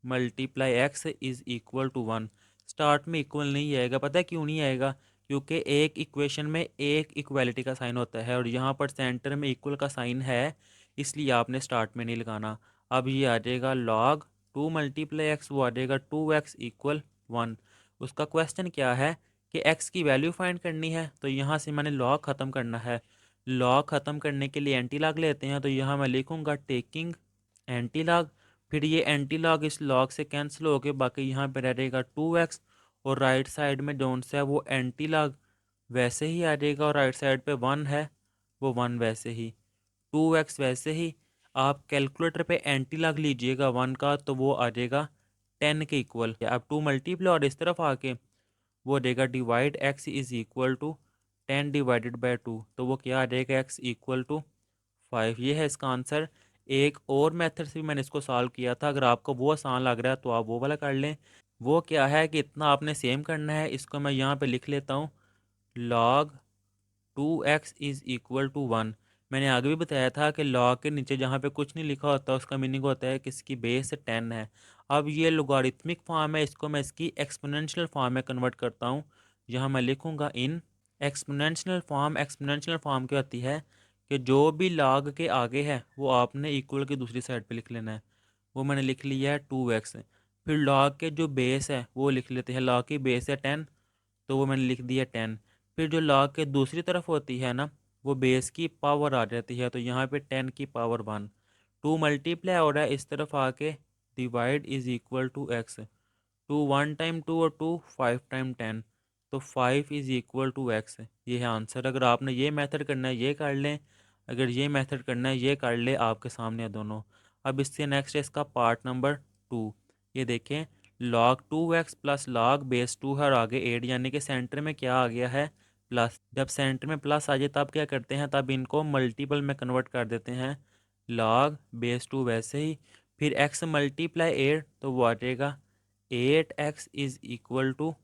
multiply X is equal to 1। Start में इक्वल नहीं आएगा, पता है क्यों नहीं आएगा? क्योंकि एक इक्वेशन में एक इक्वालिटी का साइन होता है और यहाँ पर सेंटर में इक्वल का साइन है, इसलिए आपने स्टार्ट में नहीं लगाना। अब ये आ जाएगा लॉग 2 मल्टीप्लाई एक्स, वो आ जाएगा 2x इक्वल 1। उसका क्वेश्चन क्या है कि x की वैल्यू फाइंड करनी है, तो यहाँ से मैंने लॉग ख़त्म करना है। लॉग ख़त्म करने के लिए एंटी लॉग लेते हैं, तो यहाँ मैं लिखूँगा टेकिंग एंटी लॉग। फिर ये एंटी लॉग इस लॉग से कैंसिल हो के बाकी यहाँ पे रह जाएगा 2x और राइट साइड में जोन से है वो एंटी लॉग वैसे ही आ जाएगा और राइट साइड पे 1 है वो 1 वैसे ही, 2x वैसे ही। आप कैलकुलेटर पे एंटी लॉग लीजिएगा 1 का तो वो आ जाएगा 10 के इक्वल। अब 2 मल्टीप्लाई और इस तरफ आके वो आ जाएगा divide x is equal to 10 divided by 2, तो वो क्या आ जाएगा x इक्वल टू 5। ये है इसका आंसर। एक और मेथड से भी मैंने इसको सॉल्व किया था, अगर आपको वो आसान लग रहा है तो आप वो वाला कर लें। वो क्या है कि इतना आपने सेम करना है, इसको मैं यहाँ पे लिख लेता हूँ log 2x is equal to 1। मैंने आगे भी बताया था कि log के नीचे जहाँ पे कुछ नहीं लिखा होता उसका मीनिंग होता है कि इसकी बेस 10 है। अब ये लोगारिथमिक फॉर्म है, इसको मैं इसकी एक्सपोनेंशियल फॉर्म में कन्वर्ट करता हूँ। यहाँ मैं लिखूँगा in exponential form. Exponential form क्या होती है कि जो भी log के आगे है वो आपने इक्वल की दूसरी साइड पे लिख लेना है। वो मैंने लिख लिया है 2x। फिर log के जो बेस है वो लिख लेते हैं, log की बेस है 10 तो वो मैंने लिख दिया 10। फिर जो log के दूसरी तरफ होती है ना वो बेस की पावर आ जाती है, तो यहाँ पे 10 की पावर 1। 2 मल्टीप्लाई हो रहा है इस तरफ आके divide is equal to X, to 1 time 2 और 2 5 टाइम 10, तो 5 = x। ये है आंसर। अगर आपने ये मेथड करना है ये कर लें, अगर ये मेथड करना है ये कर ले, आपके सामने है दोनों। अब इससे नेक्स्ट है इसका पार्ट नंबर 2। ये देखें, log 2x plus log base 2 है और आगे 8, यानी कि सेंटर में क्या आ गया है, प्लस। जब सेंटर में प्लस आ जाए तब क्या करते हैं, तब इनको मल्टीपल में कन्वर्ट कर देते हैं। log बेस 2 वैसे ही, फिर x मल्टीप्लाई 8, तो वो आ जाएगा 8x =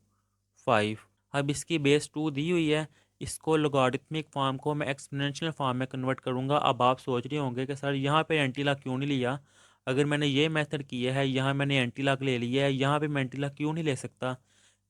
5। अब इसकी बेस 2 दी हुई है, इसको लॉगरिथमिक फॉर्म को मैं एक्सपोनेंशियल फॉर्म में कन्वर्ट करूंगा। अब आप सोच रहे होंगे कि सर यहाँ पे एंटी लॉग क्यों नहीं लिया, अगर मैंने ये मेथड किया है, यहाँ मैंने एंटी लॉग ले लिया है, यहाँ पे मैं एंटी लॉग क्यों नहीं ले सकता।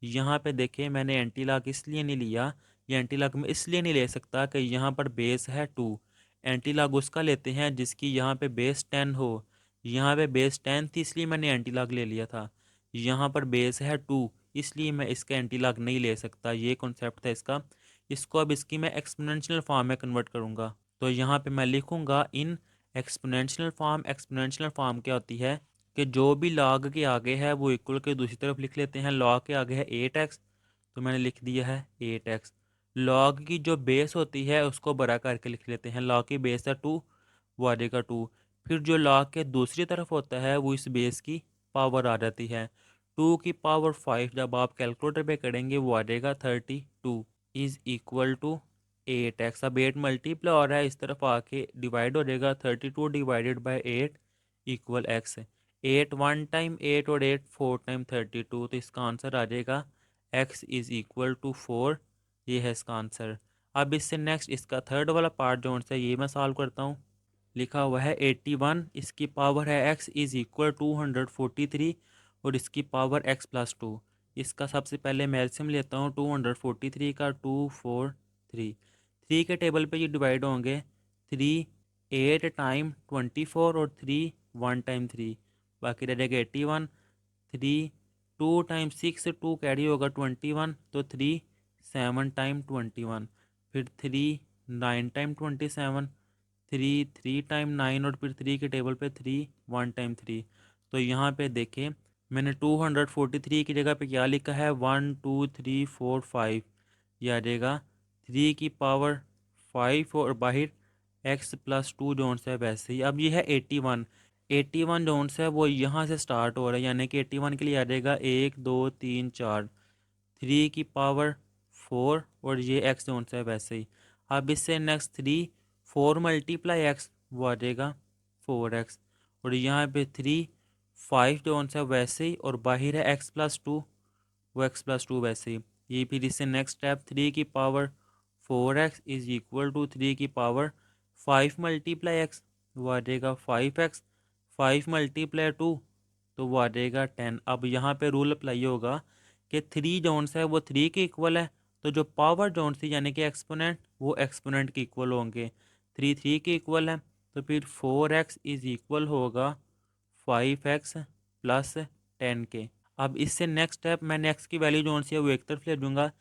यहाँ पे देखें, मैंने एंटी लॉग इसलिए नहीं लिया, ये एंटी लॉग में इसलिए नहीं ले सकता कि यहाँ पर बेस है 2। एंटी लॉग उसका लेते हैं जिसकी यहाँ पे बेस 10 हो। यहाँ पे बेस 10 थी इसलिए मैंने एंटी लॉग ले लिया था। यहाँ पर बेस है 2 इसलिए मैं इसका एंटी लॉग नहीं ले सकता। ये कॉन्सेप्ट था इसका। इसको अब इसकी मैं एक्सपोनेंशियल फॉर्म में कन्वर्ट करूँगा। तो यहाँ पे मैं लिखूँगा in exponential form. Exponential form क्या होती है कि जो भी log के आगे है वो इक्वल के दूसरी तरफ लिख लेते हैं। log के आगे है 8x, तो मैंने लिख दिया है 8x। log की जो बेस होती है उसको बड़ा करके लिख लेते हैं। log की बेस है 2, वो आ जाएगा 2। फिर जो log के दूसरी तरफ होता है वो इस बेस की पावर आ जाती है। 2 की पावर 5 जब आप कैलकुलेटर पे करेंगे वो आ जाएगा 32 = 8x। अब 8 मल्टीप्लाई हो रहा है, इस तरफ आके डिवाइड हो जाएगा। 32 ÷ 8 = x। 8 1 टाइम 8 और 8 4 टाइम 32, तो इसका आंसर आ जाएगा x = 4। ये है इसका आंसर। अब इससे नेक्स्ट इसका थर्ड वाला पार्ट जो है ये मैं सॉल्व करता हूँ। लिखा हुआ है 81, इसकी पावर है x = 243 और इसकी पावर x+2। इसका सबसे पहले मैं एलसीएम लेता हूँ। 243 का 243, 3 के टेबल पे ये डिवाइड होंगे। 3 8 टाइम 24 और 3 1 टाइम 3, बाकी रह जाएगा 81। 3 2 टाइम 6, 2 कैरी होगा 21, तो 3 7 टाइम 21, फिर 3 9 टाइम 27, 3 3 टाइम 9 और फिर 3 के टेबल पे 3 1 टाइम 3। तो यहाँ पे देखें, मैंने 243 की जगह पे क्या लिखा है, 1 2 3 4 5। यह आ जाएगा 3 की पावर 5 और बाहर x+2 जोन से वैसे ही। अब ये है 81। 81 जोन से वो यहाँ से स्टार्ट हो रहा है, यानी कि 81 के लिए आ जाएगा 1 2 3 4। 3 की पावर 4 और ये एक्स जोन से वैसे ही। अब इससे नेक्स्ट 3 4 मल्टीप्लाई एक्स, वो आ जाएगा 4x। और यहाँ पे 3 5 जोन से वैसे ही, और बाहर है x+2, वो x+2 वैसे ही। ये फिर इससे नेक्स्ट स्टेप 3 की पावर 4x = 3 की पावर 5 मल्टीप्लाई एक्स, वो आ जाएगा 5x। 5 मल्टीप्लाई 2, तो वो आ जाएगा 10। अब यहाँ पे रूल अप्लाई होगा कि 3 जोन्स है वो 3 के इक्वल है, तो जो पावर जोन्स थी यानी कि एक्सपोनेंट, वो एक्सपोनेंट के इक्वल होंगे। 3 3 के इक्वल है, तो फिर 4x = होगा 5x+10 के। अब इससे नेक्स्ट स्टेप मैंने x की वैल्यू जो सी है वो एक तरफ ले दूंगा।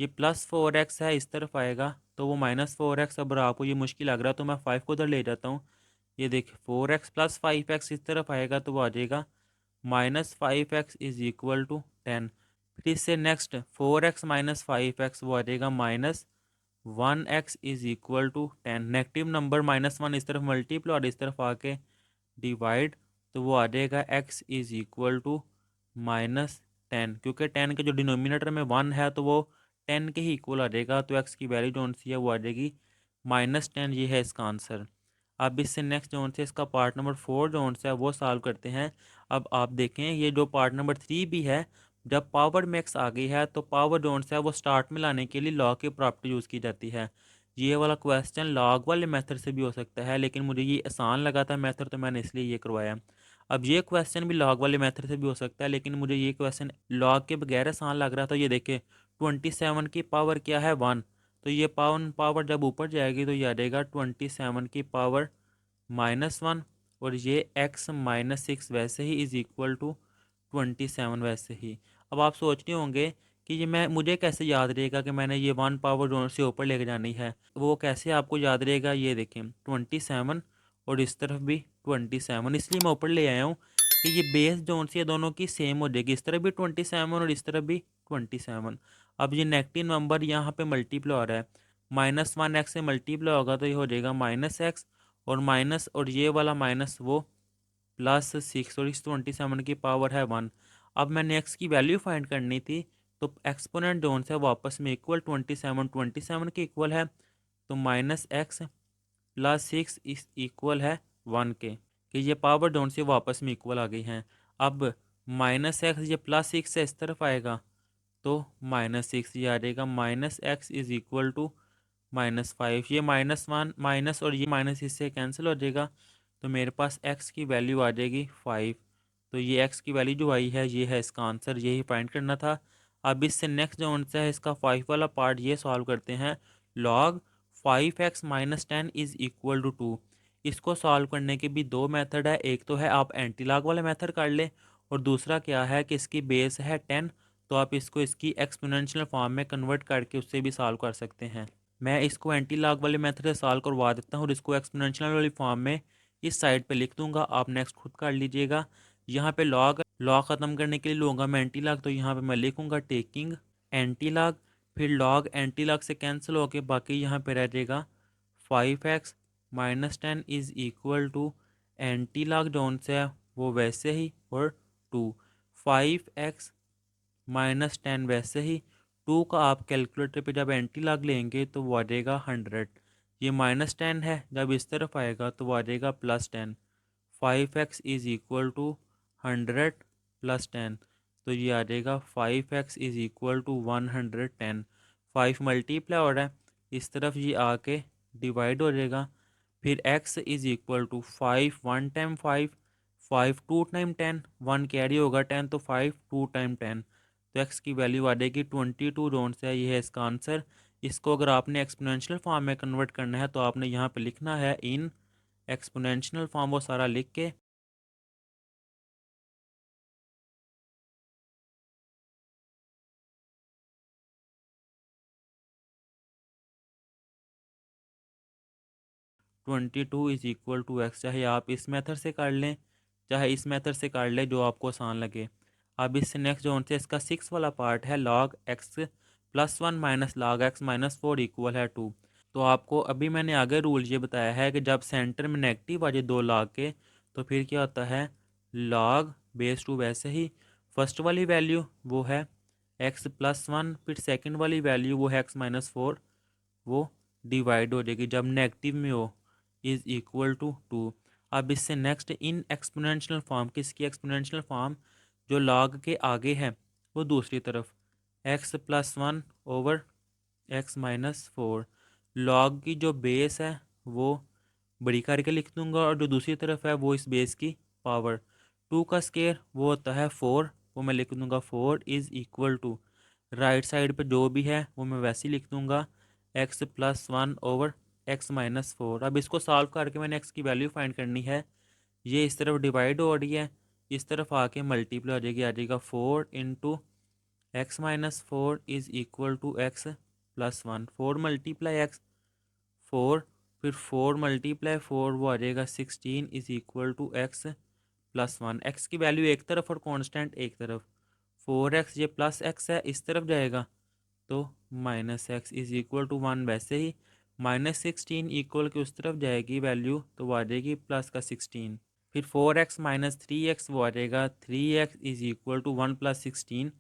ये +4x है इस तरफ आएगा, तो वो -4x। अब आपको ये मुश्किल लग रहा है तो मैं 5 को उधर ले जाता हूँ। ये देखिए 4x + 5x इस तरफ आएगा, तो वो आ जाएगा -5x = 10। फिर इससे नेक्स्ट 4x - 5x, वो आ जाएगा -1x = 10। नेगेटिव नंबर -1 इस तरफ मल्टीप्लाई और इस तरफ आके डिवाइड, तो वो आ जाएगा x = -10। क्योंकि 10 के जो डिनोमिनेटर में 1 है तो वो 10 के ही इक्वल आ जाएगा, तो x की वैल्यू जो सी है वो आ जाएगी -10। ये है इसका आंसर। अब इससे नेक्स्ट जोन से इसका पार्ट नंबर 4 जोन से है वो सॉल्व करते हैं। अब आप देखें, ये जो पार्ट नंबर 3 भी है, जब पावर मैक्स आ गई है तो पावर जोन से है वो स्टार्ट में लाने के लिए लॉग की प्रॉपर्टी यूज़ की जाती है। ये वाला क्वेश्चन लॉग वाले मेथड से भी हो सकता है, लेकिन मुझे ये आसान लगा था मेथड, तो मैंने इसलिए ये करवाया। अब ये क्वेश्चन भी लॉग वाले मेथड से भी हो सकता है, लेकिन मुझे ये क्वेश्चन लॉग के बगैर आसान लग रहा था। ये देखे 27 की पावर क्या है 1, तो ये पावर जब ऊपर जाएगी तो ये आ जाएगा 27 की पावर -1, और ये x-6 वैसे ही = 27 वैसे ही। अब आप सोच रहे होंगे कि ये मैं मुझे कैसे याद रहेगा कि मैंने ये 1 पावर जोन से ऊपर लेके जानी है। वो कैसे आपको याद रहेगा, ये देखें 27 और इस तरफ भी 27, इसलिए मैं ऊपर ले आया हूँ कि ये बेस जोन सी है दोनों की सेम हो जाएगी, इस तरफ भी 27 और इस तरफ भी 27। अब ये नेगेटिव नंबर यहाँ पे मल्टीप्लाई हो रहा है, -1 x से मल्टीप्लाई होगा तो ये हो जाएगा -x, और माइनस और ये वाला माइनस वो +6, और इस 27 की पावर है 1। अब मैंने x की वैल्यू फाइंड करनी थी, तो एक्सपोनेंट जोन से वापस में इक्वल 27 के इक्वल है, तो -x+6 इस इक्वल है 1 के, कि ये पावर जोन से वापस में इक्वल आ गई हैं। अब -x ये +6 से इस तरफ आएगा तो -6 ये आ जाएगा, -x इज इक्वल टू -5, ये -1 माइनस और ये माइनस इससे कैंसिल हो जाएगा, तो मेरे पास x की वैल्यू आ जाएगी 5। तो ये x की वैल्यू जो आई है ये है इसका आंसर, यही फाइंड करना था। अब इससे नेक्स्ट जो आंसर है इसका 5 वाला पार्ट ये सॉल्व करते हैं। log 5x-10 is equal to 2। इसको सॉल्व करने के भी दो मेथड है, एक तो है आप एंटी लॉग वाला मेथड कर ले, और दूसरा क्या है कि इसकी बेस है 10, तो आप इसको इसकी एक्सपोनेंशियल फॉर्म में कन्वर्ट करके उससे भी सॉल्व कर सकते हैं। मैं इसको एंटी लॉग वाले मेथड से सॉल्व करवा देता हूँ और इसको एक्सपोनेंशियल वाली फॉर्म में इस साइड पे लिख दूंगा, आप नेक्स्ट खुद कर लीजिएगा। यहाँ पे लॉग लॉग ख़त्म करने के लिए लूँगा मैं एंटी लॉग, तो यहाँ पे मैं लिखूँगा टेकिंग एंटी लॉग, फिर लॉग एंटी लॉग से कैंसिल होके बाकी यहाँ पे रह जाएगा 5x-10 is equal to anti log जोन से है वो वैसे ही, और 2 5x-10 वैसे ही। 2 का आप कैलकुलेटर पे जब एंटी लॉग लेंगे तो वो आ जाएगा 100। ये -10 है, जब इस तरफ आएगा तो वो आ जाएगा +10। 5x इज़ इक्वल टू 100 + 10, तो ये आ जाएगा 5x is equal to 110। 5 multiply हो रहा है, इस तरफ ये आके डिवाइड हो जाएगा। फिर x is equal to 5 1 time 5, 5 2 time 10, 1 carry होगा 10, तो 5 2 टाइम 10, तो x की वैल्यू आ जाएगी 22 जोन से, ये है इसका आंसर। इसको अगर आपने एक्सपोनेंशियल फॉर्म में कन्वर्ट करना है तो आपने यहाँ पे लिखना है इन एक्सपोनेंशियल फॉर्म, वो सारा लिख के 22 इज़ इक्वल टू एक्स, चाहे आप इस मेथड से कर लें चाहे इस मेथड से कर लें, जो आपको आसान लगे। अब इससे नेक्स्ट जो से इसका 6 वाला पार्ट है, log x+1 minus log x-4 equal है 2। तो आपको अभी मैंने आगे रूल ये बताया है कि जब सेंटर में नेगेटिव आ जाए दो log के, तो फिर क्या होता है, log बेस 2, वैसे ही फर्स्ट वाली वैल्यू वो है x+1, फिर सेकंड वाली वैल्यू वो है x-4, वो डिवाइड हो जाएगी जब नेगेटिव में हो, इज़ इक्वल टू 2। अब इससे नेक्स्ट इन एक्सपोनेंशियल फॉर्म, किसकी एक्सपोनेंशियल फॉर्म, जो log के आगे है वो दूसरी तरफ x+1/x-4। log की जो बेस है वो बड़ी करके लिख दूंगा, और जो दूसरी तरफ है वो इस बेस की पावर। 2 का स्केयर वो होता है 4, वो मैं लिख दूंगा 4 is equal to, right side पे जो भी है वो मैं वैसे ही लिख दूंगा x+1/x-4। अब इसको सॉल्व करके मैंने x की वैल्यू फाइंड करनी है। ये इस तरफ डिवाइड हो रही है, इस तरफ आके मल्टीप्लाई हो जाएगी, आ जाएगा 4 into x-4 is equal to x+1। 4 multiply x 4, फिर 4 मल्टीप्लाई 4 वो आ जाएगा 16 is equal to x+1। X की वैल्यू एक तरफ और कांस्टेंट एक तरफ, 4x ये प्लस एक्स है इस तरफ जाएगा, तो -x इज़ इक्वल टू 1, वैसे ही -16 इक्वल के उस तरफ जाएगी वैल्यू, तो वो आ जाएगी प्लस का 16। फिर 4x-3x वो आ जाएगा 3x इज़ इक्वल टू 1+16,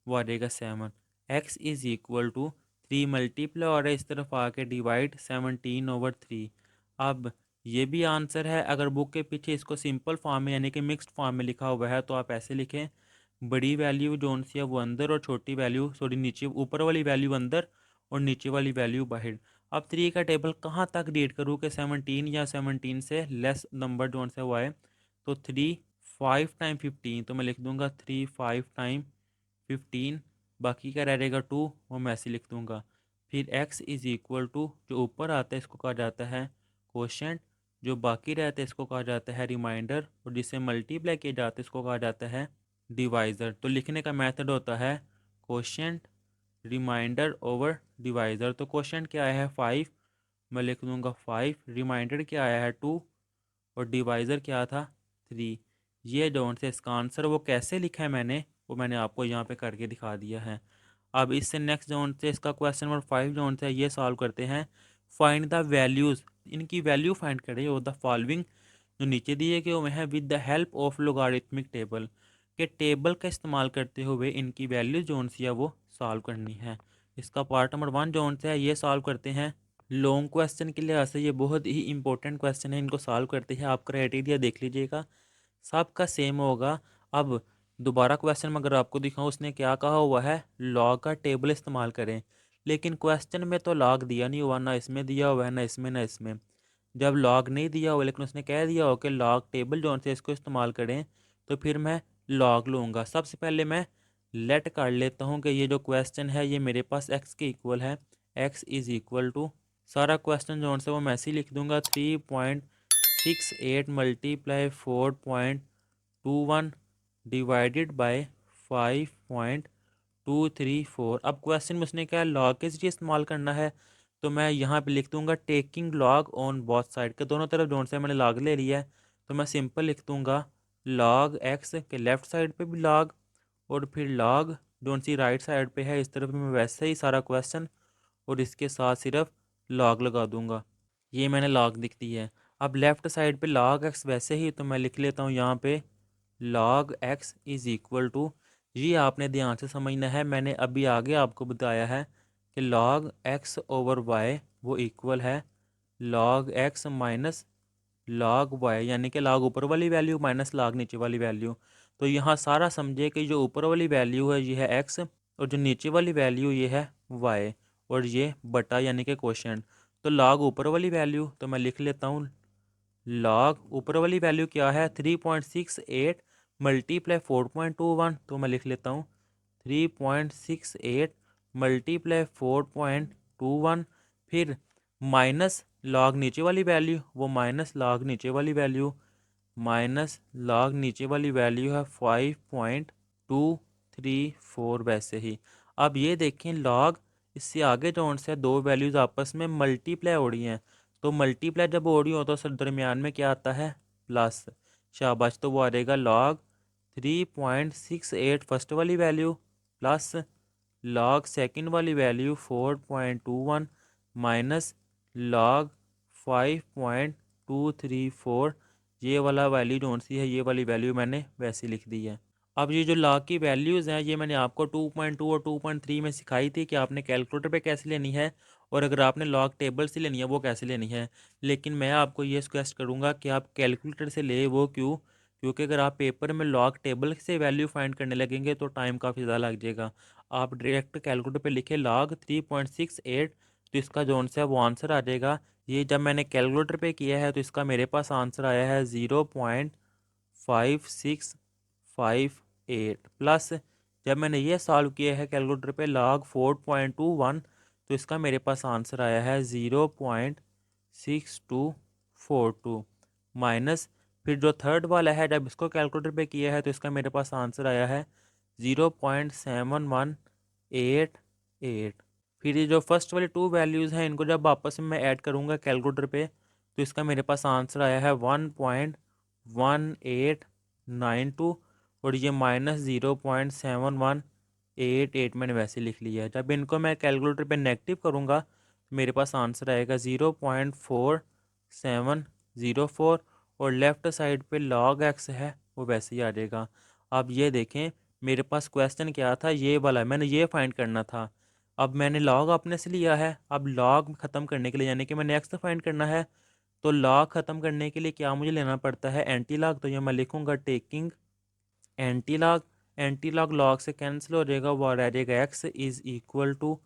वो आ जाएगा 7। x is equal to 3 multiply और इस तरफ आके डिवाइड 17/3। अब ये भी आंसर है। अगर बुक के पीछे इसको सिंपल फॉर्म में यानी कि मिक्स्ड फॉर्म में लिखा हुआ है तो आप ऐसे लिखें, बड़ी वैल्यू जोन सी है वो अंदर, और छोटी वैल्यू सॉरी नीचे, ऊपर वाली वैल्यू अंदर और नीचे वाली वैल्यू बाहर। अब 3 का टेबल कहाँ तक रीड करूँ कि 17 या 17 से लेस नंबर जोन से हुआ है, तो 3 5 टाइम 15, तो मैं लिख दूंगा 3 5 टाइम 15, बाकी का रह जाएगा 2, वो मैं ऐसे लिख दूंगा। फिर x इज़ इक्वल टू, जो ऊपर आता है इसको कहा जाता है कोशेंट, जो बाकी रहता है इसको कहा जाता है रिमाइंडर, और जिसे मल्टीप्लाई किया जाता है इसको कहा जाता है डिवाइज़र। तो लिखने का मेथड होता है कोशेंट रिमाइंडर ओवर डिवाइज़र। तो कोशेंट क्या आया है 5, मैं लिख दूंगा 5, रिमाइंडर क्या आया है 2, और डिवाइज़र क्या था 3। ये जोन से इसका आंसर वो कैसे लिखा है मैंने, वो मैंने आपको यहाँ पे करके दिखा दिया है। अब इससे नेक्स्ट जोन से इसका क्वेश्चन नंबर 5 जोन से ये सॉल्व करते हैं। फाइंड द वैल्यूज़, इनकी वैल्यू फाइंड करें और द फॉलोइंग जो नीचे दिए गए हुए हैं with the help of logarithmic table, के टेबल का इस्तेमाल करते हुए इनकी वैल्यू जोन सी है वो सॉल्व करनी है। इसका पार्ट नंबर 1 जोन से है ये सॉल्व करते हैं। लॉन्ग क्वेश्चन के लिहाज से ये बहुत ही इंपॉर्टेंट क्वेश्चन है, इनको सॉल्व करते हैं। आप क्राइटेरिया देख लीजिएगा, सबका सेम होगा। अब दोबारा क्वेश्चन में अगर आपको दिखाऊं, उसने क्या कहा हुआ है, लॉग का टेबल इस्तेमाल करें। लेकिन क्वेश्चन में तो लॉग दिया नहीं हुआ, ना इसमें दिया हुआ है ना इसमें ना इसमें। जब लॉग नहीं दिया हुआ लेकिन उसने कह दिया हो कि लॉग टेबल जो से इसको इस्तेमाल करें, तो फिर मैं लॉग लूँगा। सबसे पहले मैं लेट कर लेता हूँ कि ये जो क्वेश्चन है ये मेरे पास एक्स के इक्वल है। एक्स इज़ इक्वल टू, सारा क्वेश्चन जो से वो मैं ऐसे ही लिख दूंगा, 3.68 मल्टीप्लाई 4.21 डिवाइडेड बाय 5.234। अब क्वेश्चन में उसने क्या लॉग के जरिए इस्तेमाल करना है, तो मैं यहाँ पे लिख दूंगा taking log on both side, के दोनों तरफ जोन से मैंने लॉग ले लिया है। तो मैं सिंपल लिख दूंगा लॉग एक्स के लेफ्ट साइड पे भी लॉग, और फिर लॉग जोन सी राइट साइड पे है इस तरफ भी मैं वैसे ही सारा क्वेश्चन, और इसके साथ सिर्फ लॉग लगा दूंगा। ये मैंने लॉग लिख दी है। अब लेफ़्ट साइड पे लॉग एक्स वैसे ही, तो मैं लिख लेता हूँ यहाँ पे log x is equal to, ये आपने ध्यान से समझना है, मैंने अभी आगे आपको बताया है कि लॉग एक्स ओवर वाई वो इक्वल है log x minus log Y, यानी कि लॉग ऊपर वाली वैल्यू माइनस लॉग नीचे वाली वैल्यू। तो यहाँ सारा समझे कि जो ऊपर वाली वैल्यू है ये है एक्स, और जो नीचे वाली वैल्यू ये है वाई, और ये बटा यानी कि क्वोशंट। तो लॉग ऊपर वाली वैल्यू तो मैं लिख लेता हूँ, लॉग ऊपर वाली वैल्यू क्या है, 3.68 मल्टीप्लाई 4.21, तो मैं लिख लेता हूँ 3.68 मल्टीप्लाई 4.21, फिर माइनस लॉग नीचे वाली वैल्यू, वो माइनस लॉग नीचे वाली वैल्यू, माइनस लॉग नीचे वाली वैल्यू है 5.234 वैसे ही। अब ये देखें लॉग, इससे आगे जो से दो वैल्यूज़ आपस में मल्टीप्लाई हो रही हैं, तो मल्टीप्लाई जब हो रही हो तो सर दरमियान में क्या आता है, प्लस। शाबाश, तो वो आ जाएगा लॉग 3.68 फर्स्ट वाली वैल्यू प्लस लॉग सेकंड वाली वैल्यू 4.21 माइनस लॉग 5.234। ये वाला वैल्यू कौन सी है, ये वाली वैल्यू मैंने वैसे लिख दी है। अब ये जो लॉग की वैल्यूज़ हैं ये मैंने आपको 2.2 और 2.3 में सिखाई थी कि आपने कैलकुलेटर पे कैसे लेनी है, और अगर आपने लॉग टेबल से लेनी है वो कैसे लेनी है। लेकिन मैं आपको ये रिक्वेस्ट करूँगा कि आप कैलकुलेटर से ले, वो क्यों, क्योंकि अगर आप पेपर में लॉग टेबल से वैल्यू फाइंड करने लगेंगे तो टाइम काफ़ी ज़्यादा लग जाएगा। आप डायरेक्ट कैलकुलेटर पे लिखे लॉग 3.68, तो इसका जो आंसर है वो आंसर आ जाएगा। ये जब मैंने कैलकुलेटर पे किया है तो इसका मेरे पास आंसर आया है 0.5658 प्लस, जब मैंने ये सॉल्व किया है कैलकुलेटर पे लॉग 4.21, तो इसका मेरे पास आंसर आया है 0.6242 माइनस, फिर जो थर्ड वाला है जब इसको कैलकुलेटर पे किया है तो इसका मेरे पास आंसर आया है 0.7188। फिर ये जो फर्स्ट वाली टू वैल्यूज़ हैं इनको जब आपस में मैं ऐड करूँगा कैलकुलेटर पे, तो इसका मेरे पास आंसर आया है 1.1892, और ये माइनस 0.7188 मैंने वैसे लिख लिया है। जब इनको मैं कैलकुलेटर पे नेगेटिव करूँगा तो मेरे पास आंसर आएगा 0.4704, और लेफ़्ट साइड पे लॉग एक्स है वो वैसे ही आ जाएगा। अब ये देखें मेरे पास क्वेश्चन क्या था, ये वाला मैंने ये फाइंड करना था। अब मैंने लॉग अपने से लिया है, अब लॉग ख़त्म करने के लिए यानी कि मैंने एक्स फाइंड करना है, तो लॉग ख़त्म करने के लिए क्या मुझे लेना पड़ता है, एंटी लॉग। तो ये मैं लिखूँगा taking anti log, anti log log से कैंसिल हो जाएगा, वो आ जाएगा x is equal to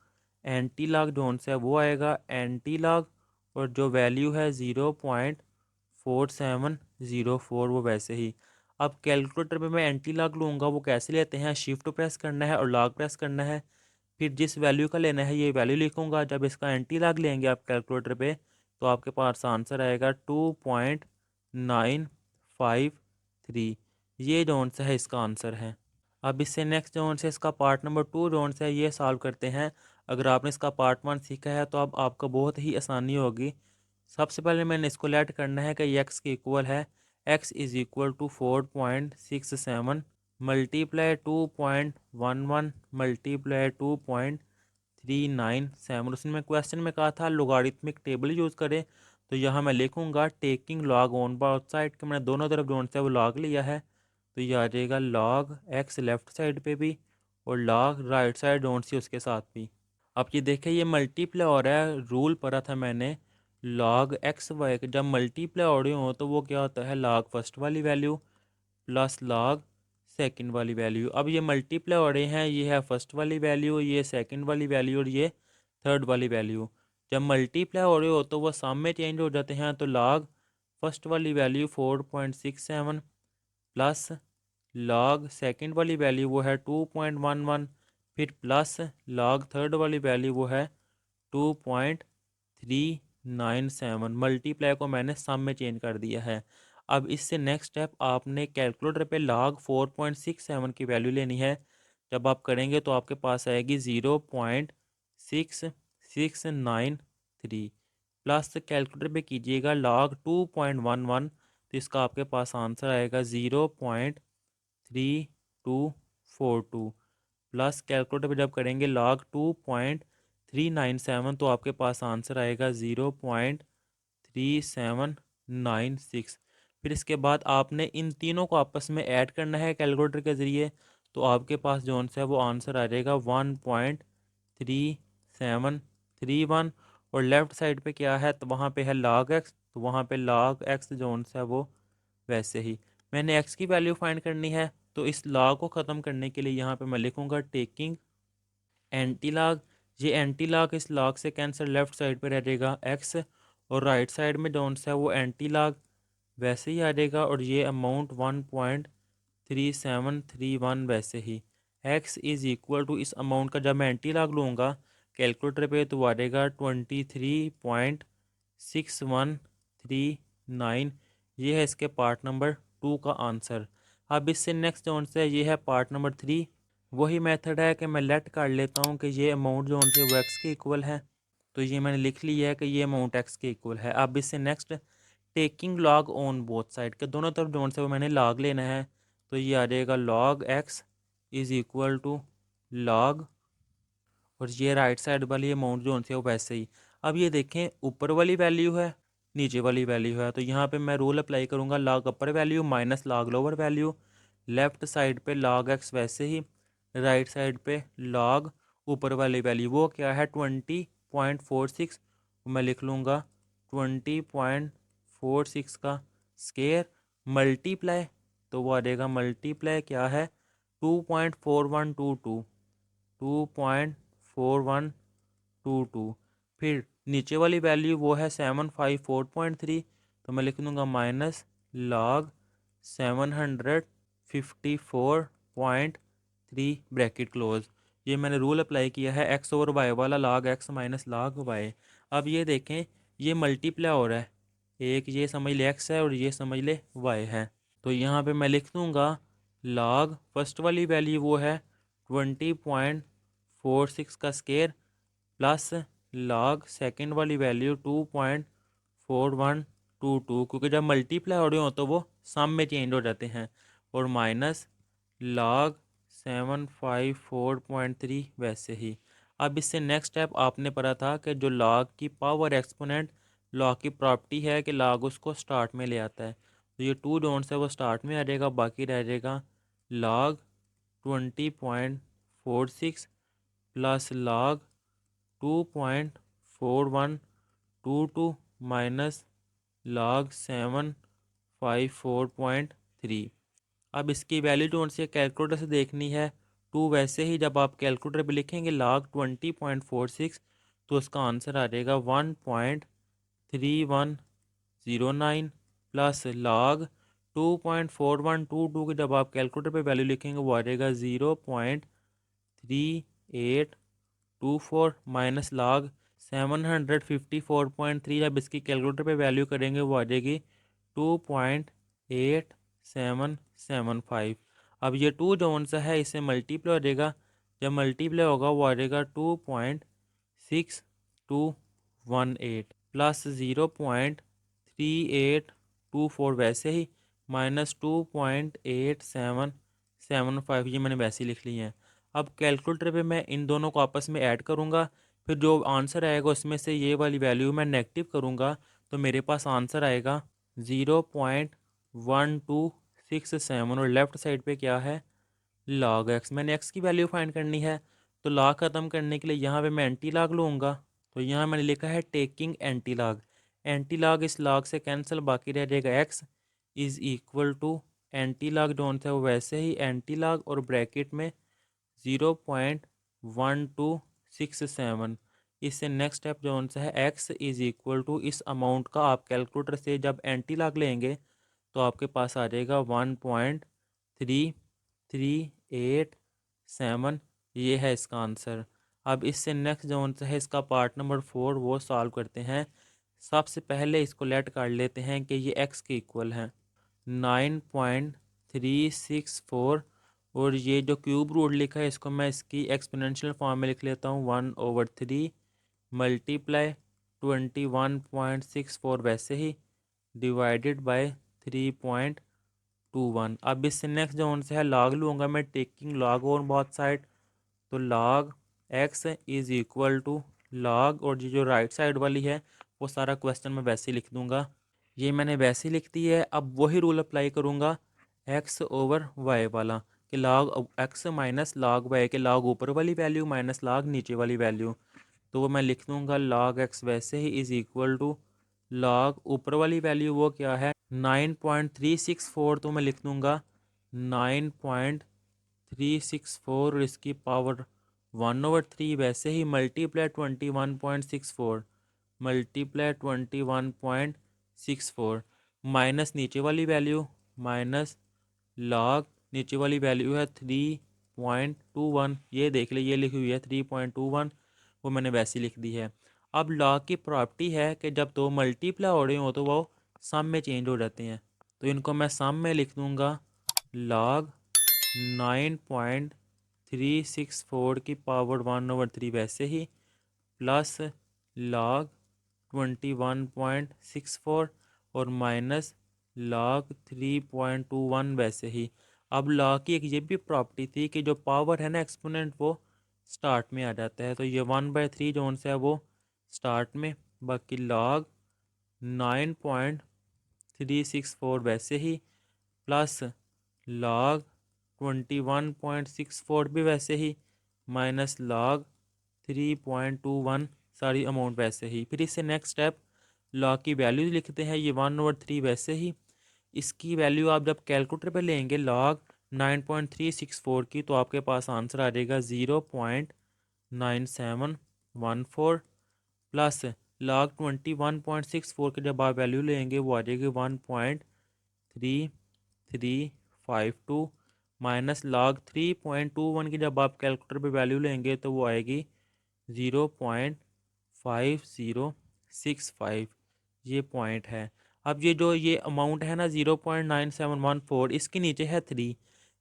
anti log जोन से वो आएगा एंटी लॉग, और जो वैल्यू है 0.4704 वो वैसे ही। अब कैलकुलेटर में मैं एंटी लॉग लूँगा, वो कैसे लेते हैं, शिफ्ट प्रेस करना है और लॉग प्रेस करना है, फिर जिस वैल्यू का लेना है ये वैल्यू लिखूँगा। जब इसका एंटी लॉग लेंगे आप कैलकुलेटर पे, तो आपके पास आंसर आएगा 2.953। ये जोन से है इसका आंसर है। अब इससे नेक्स्ट जोन से इसका पार्ट नंबर 2 जोन से ये सॉल्व करते हैं। अगर आपने इसका पार्ट 1 सीखा है तो अब आपको बहुत ही आसानी होगी। सबसे पहले मैंने इसको लेट करना है कि ये एक्स के इक्वल है, x is equal to 4.67 multiply 2.11 multiply 2.397। उसने क्वेश्चन में कहा था लोगारिथमिक टेबल यूज़ करें, तो यहाँ मैं लिखूँगा taking log on both side के, मैंने दोनों तरफ जोन से वो लॉग लिया है, तो ये आ जाएगा लॉग एक्स लेफ़्ट साइड पे भी और लॉग राइट साइड जोन सी उसके साथ भी। अब ये देखें ये मल्टीप्लाई हो रहा है, रूल पढ़ा था मैंने लॉग एक्स वाई के जब मल्टीप्लाई हो रहे हो तो वो क्या होता है लॉग फर्स्ट वाली वैल्यू प्लस लॉग सेकंड वाली वैल्यू। अब ये मल्टीप्लाई हो रहे हैं, ये है फर्स्ट वाली वैल्यू, ये सेकंड वाली वैल्यू और ये थर्ड वाली वैल्यू। जब मल्टीप्लाई हो रहे हो तो वो सम में चेंज हो जाते हैं, तो लॉग फर्स्ट वाली वैल्यू 4.67 प्लस लॉग सेकंड वाली वैल्यू वो है 2.11, फिर प्लस लॉग थर्ड वाली वैल्यू वो है 2.397। मल्टीप्लाई को मैंने सम में चेंज कर दिया है। अब इससे नेक्स्ट स्टेप आपने कैलकुलेटर पे लॉग 4.67 की वैल्यू लेनी है। जब आप करेंगे तो आपके पास आएगी 0.6693 प्लस कैलकुलेटर पे कीजिएगा लॉग 2.11, तो इसका आपके पास आंसर आएगा 0.3242 प्लस कैलकुलेटर पे जब करेंगे लॉग 2.397 तो आपके पास आंसर आएगा 0.3796। फिर इसके बाद आपने इन तीनों को आपस में ऐड करना है कैलकुलेटर के ज़रिए, तो आपके पास जो है वो आंसर आ जाएगा 1.3731। और लेफ़्ट साइड पे क्या है, तो वहाँ पे है log x, तो वहाँ पे log x जो है वो वैसे ही मैंने x की वैल्यू फाइंड करनी है, तो इस log को ख़त्म करने के लिए यहाँ पे मैं लिखूँगा टेकिंग एंटी लॉग। ये एंटी लॉग इस लॉग से कैंसिल, लेफ्ट साइड पे रह जाएगा x और राइट साइड में जो है वो एंटी लॉग वैसे ही आ जाएगा, और ये अमाउंट 1.3731 वैसे ही। x इज़ इक्वल टू इस अमाउंट का जब मैं एंटी लॉग लूँगा कैलकुलेटर पे तो आ जाएगा 23.6139। ये है इसके पार्ट नंबर 2 का आंसर। अब इससे नेक्स्ट जो है ये है पार्ट नंबर 3। वही मेथड है कि मैं लेट कर लेता हूँ कि ये अमाउंट जो है वो एक्स के इक्वल है, तो ये मैंने लिख लिया है कि ये अमाउंट एक्स के इक्वल है। अब इससे next taking log on both side के, दोनों तरफ जो है वो मैंने लॉग लेना है, तो ये आ जाएगा log x is equal to log, और ये राइट साइड वाली अमाउंट जो है वो वैसे ही। अब ये देखें ऊपर वाली वैल्यू है नीचे वाली वैल्यू है, तो यहाँ पे मैं रूल अप्लाई करूँगा लॉग अपर value minus log lower value. Left side पे लॉग एक्स वैसे ही, राइट साइड पे लॉग ऊपर वाली वैल्यू वो क्या है 20.46, मैं लिख लूँगा 20.46 का स्केयर मल्टीप्लाई, तो वो आ जाएगा मल्टीप्लाई क्या है 2.4122 2.4122। फिर नीचे वाली वैल्यू वो है 754.3, तो मैं लिख दूँगा माइनस लॉग 754.3 ब्रैकेट क्लोज। ये मैंने रूल अप्लाई किया है एक्स ओवर वाई वाला, log x minus log y. अब ये देखें ये मल्टीप्लाई हो रहा है, एक ये समझ ले एक्स है और ये समझ ले वाई है, तो यहाँ पे मैं लिख दूँगा लॉग फर्स्ट वाली वैल्यू वो है 20.46 का स्केयर प्लस लॉग सेकंड वाली वैल्यू 2.4122, क्योंकि जब मल्टीप्लाई हो रहे हो तो वो सम में चेंज हो जाते हैं, और माइनस लॉग 754.3 वैसे ही। अब इससे नेक्स्ट स्टेप आपने पढ़ा था कि जो लॉग की पावर एक्सपोनेंट लॉग की प्रॉपर्टी है कि लॉग उसको स्टार्ट में ले आता है, तो ये टू डोंट्स है वो स्टार्ट में आ जाएगा, बाकी रह जाएगा log 20.46 plus log 2.4122 minus log 754.3। अब इसकी वैल्यू जो से कैलकुलेटर से देखनी है, टू वैसे ही जब आप कैलकुलेटर पे लिखेंगे लॉग 20.46 तो उसका आंसर आ जाएगा 1.3109 प्लस लॉग 2.4122 की जब आप कैलकुलेटर पे वैल्यू लिखेंगे वो आ जाएगा 0.3824 माइनस लॉग 754.3, जब इसकी कैलकुलेटर पे वैल्यू करेंगे वो आ जाएगी 2.8775। अब ये टू जोन सा है इससे मल्टीप्लाई हो जाएगा, जब मल्टीप्लाई होगा वो आ जाएगा 2.6218 प्लस 0.3824 वैसे ही -2.8775, ये मैंने वैसे ही लिख ली है। अब कैलकुलेटर पे मैं इन दोनों को आपस में ऐड करूँगा, फिर जो आंसर आएगा उसमें से ये वाली वैल्यू मैं नेगेटिव करूँगा, तो मेरे पास आंसर आएगा 0.1267। और लेफ़्ट साइड पे क्या है, log x। मैंने x की वैल्यू फाइंड करनी है, तो log ख़त्म करने के लिए यहाँ पे मैं एंटी log लूँगा। तो यहाँ मैंने लिखा है taking anti log। Anti log इस log से कैंसिल, बाकी रह जाएगा x is equal to anti log जो है वो वैसे ही एंटी log और ब्रैकेट में 0.1267। इससे नेक्स्ट स्टेप जो सा है x इज़ इक्वल टू इस अमाउंट का आप कैलकुलेटर से जब एंटी log लेंगे तो आपके पास आ जाएगा 1.3387। ये है इसका आंसर। अब इससे नेक्स्ट जो है इसका पार्ट नंबर 4 वो सॉल्व करते हैं। सबसे पहले इसको लेट कर लेते हैं कि ये x के इक्वल है 9.364, और ये जो क्यूब रूट लिखा है इसको मैं इसकी एक्सपोनेंशियल फॉर्म में लिख लेता हूँ 1/3 मल्टीप्लाई 21.64 वैसे ही डिवाइडेड बाय 3.21। अब इससे नेक्स्ट जो से है लॉग लूँगा मैं, taking log on both side, तो log x is equal to log, और ये जो राइट साइड वाली है वो सारा क्वेश्चन मैं वैसे ही लिख दूँगा। ये मैंने वैसे ही लिख दी है। अब वही रूल अप्लाई करूँगा एक्स ओवर वाई वाला, कि log x minus log y के लॉग ऊपर वाली वैल्यू माइनस लॉग नीचे वाली वैल्यू। तो वो मैं लिख दूँगा लॉग एक्स वैसे ही इज़ इक्वल टू लॉग ऊपर वाली वैल्यू वो क्या है 9.364, तो मैं लिख दूँगा 9.364, और इसकी पावर 1/3 वैसे ही मल्टीप्लाई 21.64 मल्टीप्लाई 21.64 माइनस नीचे वाली वैल्यू माइनस लॉग नीचे वाली वैल्यू है 3.21, ये देख ले ये लिखी हुई है 3.21, वो मैंने वैसी लिख दी है। अब लॉग की प्रॉपर्टी है कि जब दो मल्टीप्लाई हो रहे हो तो वो सम में चेंज हो जाते हैं, तो इनको मैं सम में लिख दूंगा लॉग 9.364 की पावर 1/3 वैसे ही प्लस लॉग 21.64 और माइनस लॉग 3.21 वैसे ही। अब लॉग की एक ये भी प्रॉपर्टी थी कि जो पावर है ना एक्सपोनेंट वो स्टार्ट में आ जाता है, तो ये 1/3 जो से है वो स्टार्ट में, बाकी लॉग 9.364 वैसे ही प्लस लॉग 21.64 भी वैसे ही माइनस लॉग 3.21 सारी अमाउंट वैसे ही। फिर इससे नेक्स्ट स्टेप लॉग की वैल्यूज लिखते हैं, ये 1/3 वैसे ही। इसकी वैल्यू आप जब कैलकुलेटर पे लेंगे लॉग 9.364 की, तो आपके पास आंसर आ जाएगा 0.9714 प्लस लॉग 21.64 की जब आप वैल्यू लेंगे वो आ जाएगी 1.3352 माइनस लॉग 3.21 की जब आप कैलकुलेटर पे वैल्यू लेंगे तो वो आएगी 0.5065। ये पॉइंट है। अब ये जो ये अमाउंट है ना 0.9714, इसके नीचे है 3,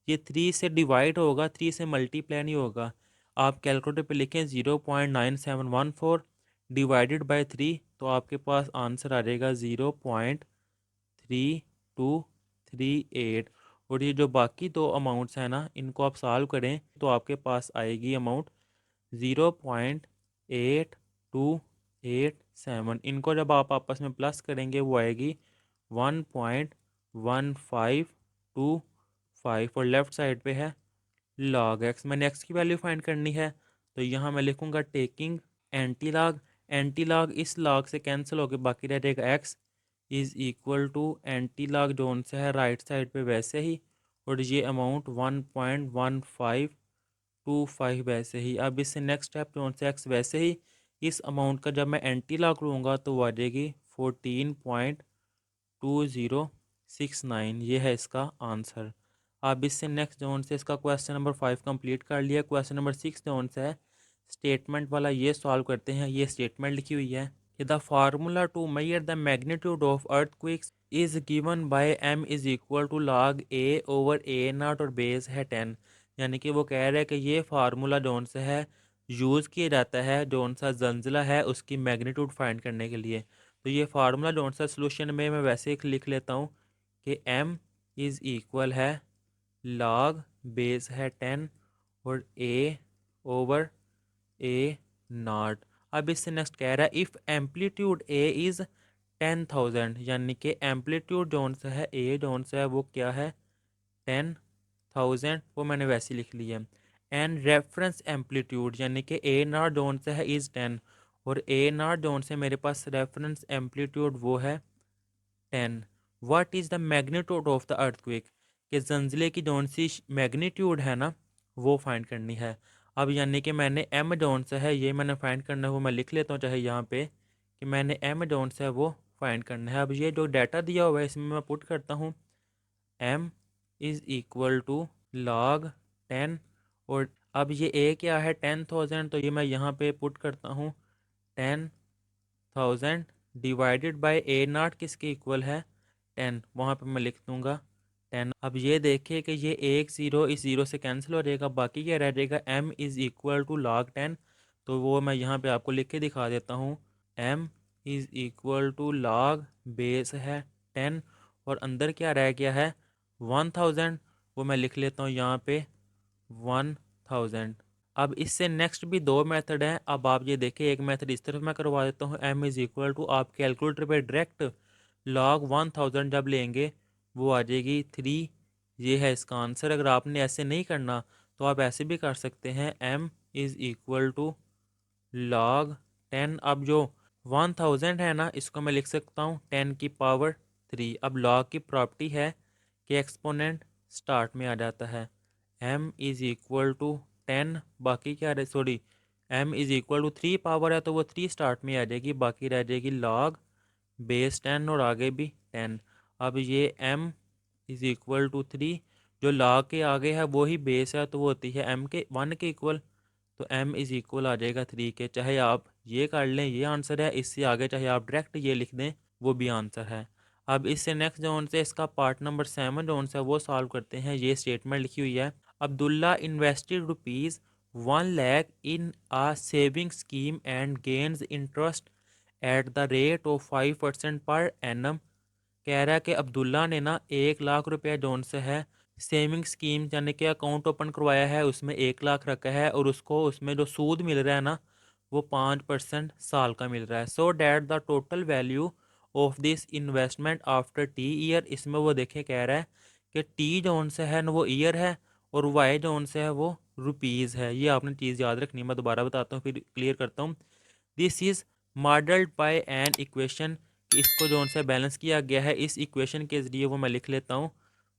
ये 3 से डिवाइड होगा, 3 से मल्टीप्लाई नहीं होगा। आप कैलकुलेटर पे लिखें 0.9714 डिवाइडेड बाय 3, तो आपके पास आंसर आ जाएगा 0.3238। और ये जो बाकी दो अमाउंट्स हैं ना इनको आप सॉल्व करें तो आपके पास आएगी अमाउंट 0.8287। इनको जब आप आपस में प्लस करेंगे वो आएगी 1.1525, और लेफ़्ट साइड पे है लॉग एक्स। मैंने एक्स की वैल्यू फाइंड करनी है, तो यहाँ मैं लिखूँगा taking anti log. Anti log इस लॉग से कैंसिल होकर बाकी रह जाएगा x is equal to anti log जो से है राइट साइड पे वैसे ही, और ये अमाउंट 1.1525 वैसे ही। अब इससे नेक्स्ट स्टेप जो से एक्स वैसे ही, इस अमाउंट का जब मैं एंटी लॉग लूँगा तो वो आ जाएगी 14.2069। ये है इसका आंसर। अब इससे नेक्स्ट जोन से इसका क्वेश्चन नंबर 5 कंप्लीट कर लिया। क्वेश्चन नंबर 6 जोन से है स्टेटमेंट वाला, ये सॉल्व करते हैं। ये स्टेटमेंट लिखी हुई है कि the formula to measure the magnitude of earthquakes is given by m is equal to log a over a naught और बेस है 10। यानी कि वो कह रहे हैं कि ये फार्मूला जोन से है यूज़ किया जाता है जोन सा जंजला है उसकी मैग्नीट्यूड फाइंड करने के लिए। तो ये फार्मूला जोन सा सोल्यूशन में मैं वैसे ही लिख लेता हूँ कि m इज़ इक्वल है लॉग बेस है 10 और ए ओवर ए नॉट। अब इससे नेक्स्ट कह रहा है इफ़ एम्पलीट्यूड ए इज़ 10,000, यानी कि एम्पलीट्यूड जोन से है ए जोन से है वो क्या है 10,000, वो मैंने वैसे लिख लिया। एंड रेफरेंस एम्पलीट्यूड यानी कि ए नॉट जोन से है इज़ 10 और ए नॉट जोन से मेरे पास रेफरेंस एम्पलीट्यूड वो है 10। What is the magnitude of the earthquake, कि जंजले की जोन सी मैग्नीट्यूड है ना वो फाइंड करनी है। अब यानी कि मैंने एम जोन से है ये मैंने फाइंड करना है, वो मैं लिख लेता हूँ चाहे यहाँ पे कि मैंने एम जोन से है वो फाइंड करना है। अब ये जो डाटा दिया हुआ है इसमें मैं पुट करता हूँ m is equal to log 10 और अब ये ए क्या है 10,000, तो ये मैं यहाँ पे पुट करता हूँ 10,000 डिवाइडेड बाय ए नॉट किसके इक्वल है 10, वहाँ पे मैं लिख दूँगा 10। अब ये देखिए कि ये एक ज़ीरो इस ज़ीरो से कैंसिल हो जाएगा, बाकी क्या रह जाएगा m is equal to log 10, तो वो मैं यहाँ पे आपको लिख के दिखा देता हूँ m is equal to log base है 10 और अंदर क्या रह गया है 1000, वो मैं लिख लेता हूँ यहाँ पे 1000। अब इससे नेक्स्ट भी दो मेथड हैं। अब आप ये देखिए एक मेथड इस तरफ मैं करवा देता हूँ एम इज़ इक्वल टू आप कैलकुलेटर पे डायरेक्ट लॉग 1000 जब लेंगे वो आ जाएगी 3, ये है इसका आंसर। अगर आपने ऐसे नहीं करना तो आप ऐसे भी कर सकते हैं m is equal to log 10। अब जो 1000 है ना इसको मैं लिख सकता हूँ 10 की पावर 3। अब लॉग की प्रॉपर्टी है कि एक्सपोनेंट स्टार्ट में आ जाता है। एम इज़ इक्वल टू 10, बाकी क्या रहे sorry m is equal to 3 power है तो वो 3 स्टार्ट में आ जाएगी, बाकी रह जाएगी लॉग बेस 10 और आगे भी 10। अब ये m इज़ इक्वल टू 3, जो लॉग के आगे है वो ही बेस है तो वो होती है m के 1 के इक्वल, तो m इज़ इक्वल आ जाएगा 3 के। चाहे आप ये कर लें ये आंसर है, इससे आगे चाहे आप डायरेक्ट ये लिख दें वो भी आंसर है। अब इससे नेक्स्ट जोन से इसका पार्ट नंबर 7 जोन से वो सॉल्व करते हैं। ये स्टेटमेंट लिखी हुई है Abdullah invested rupees 1 lakh in a saving scheme and gains interest at the rate of 5% per annum. कह रहा है कि अब्दुल्ला ने ना 1 लाख रुपया जोन से है सेविंग स्कीम यानी कि अकाउंट ओपन करवाया है, उसमें 1 लाख रखा है और उसको उसमें जो सूद मिल रहा है ना वो 5% साल का मिल रहा है। So that the total value of this investment after T year, इसमें वो देखे कह रहा है कि टी जोन से है ना वो ईयर है और वाई जोन से है वो रुपीज़ है। ये आपने चीज़ याद रखनी है, मैं दोबारा बताता हूँ फिर क्लियर करता हूँ। This is modelled by an equation, इसको जो से बैलेंस किया गया है इस इक्वेशन के ज़रिए वो मैं लिख लेता हूँ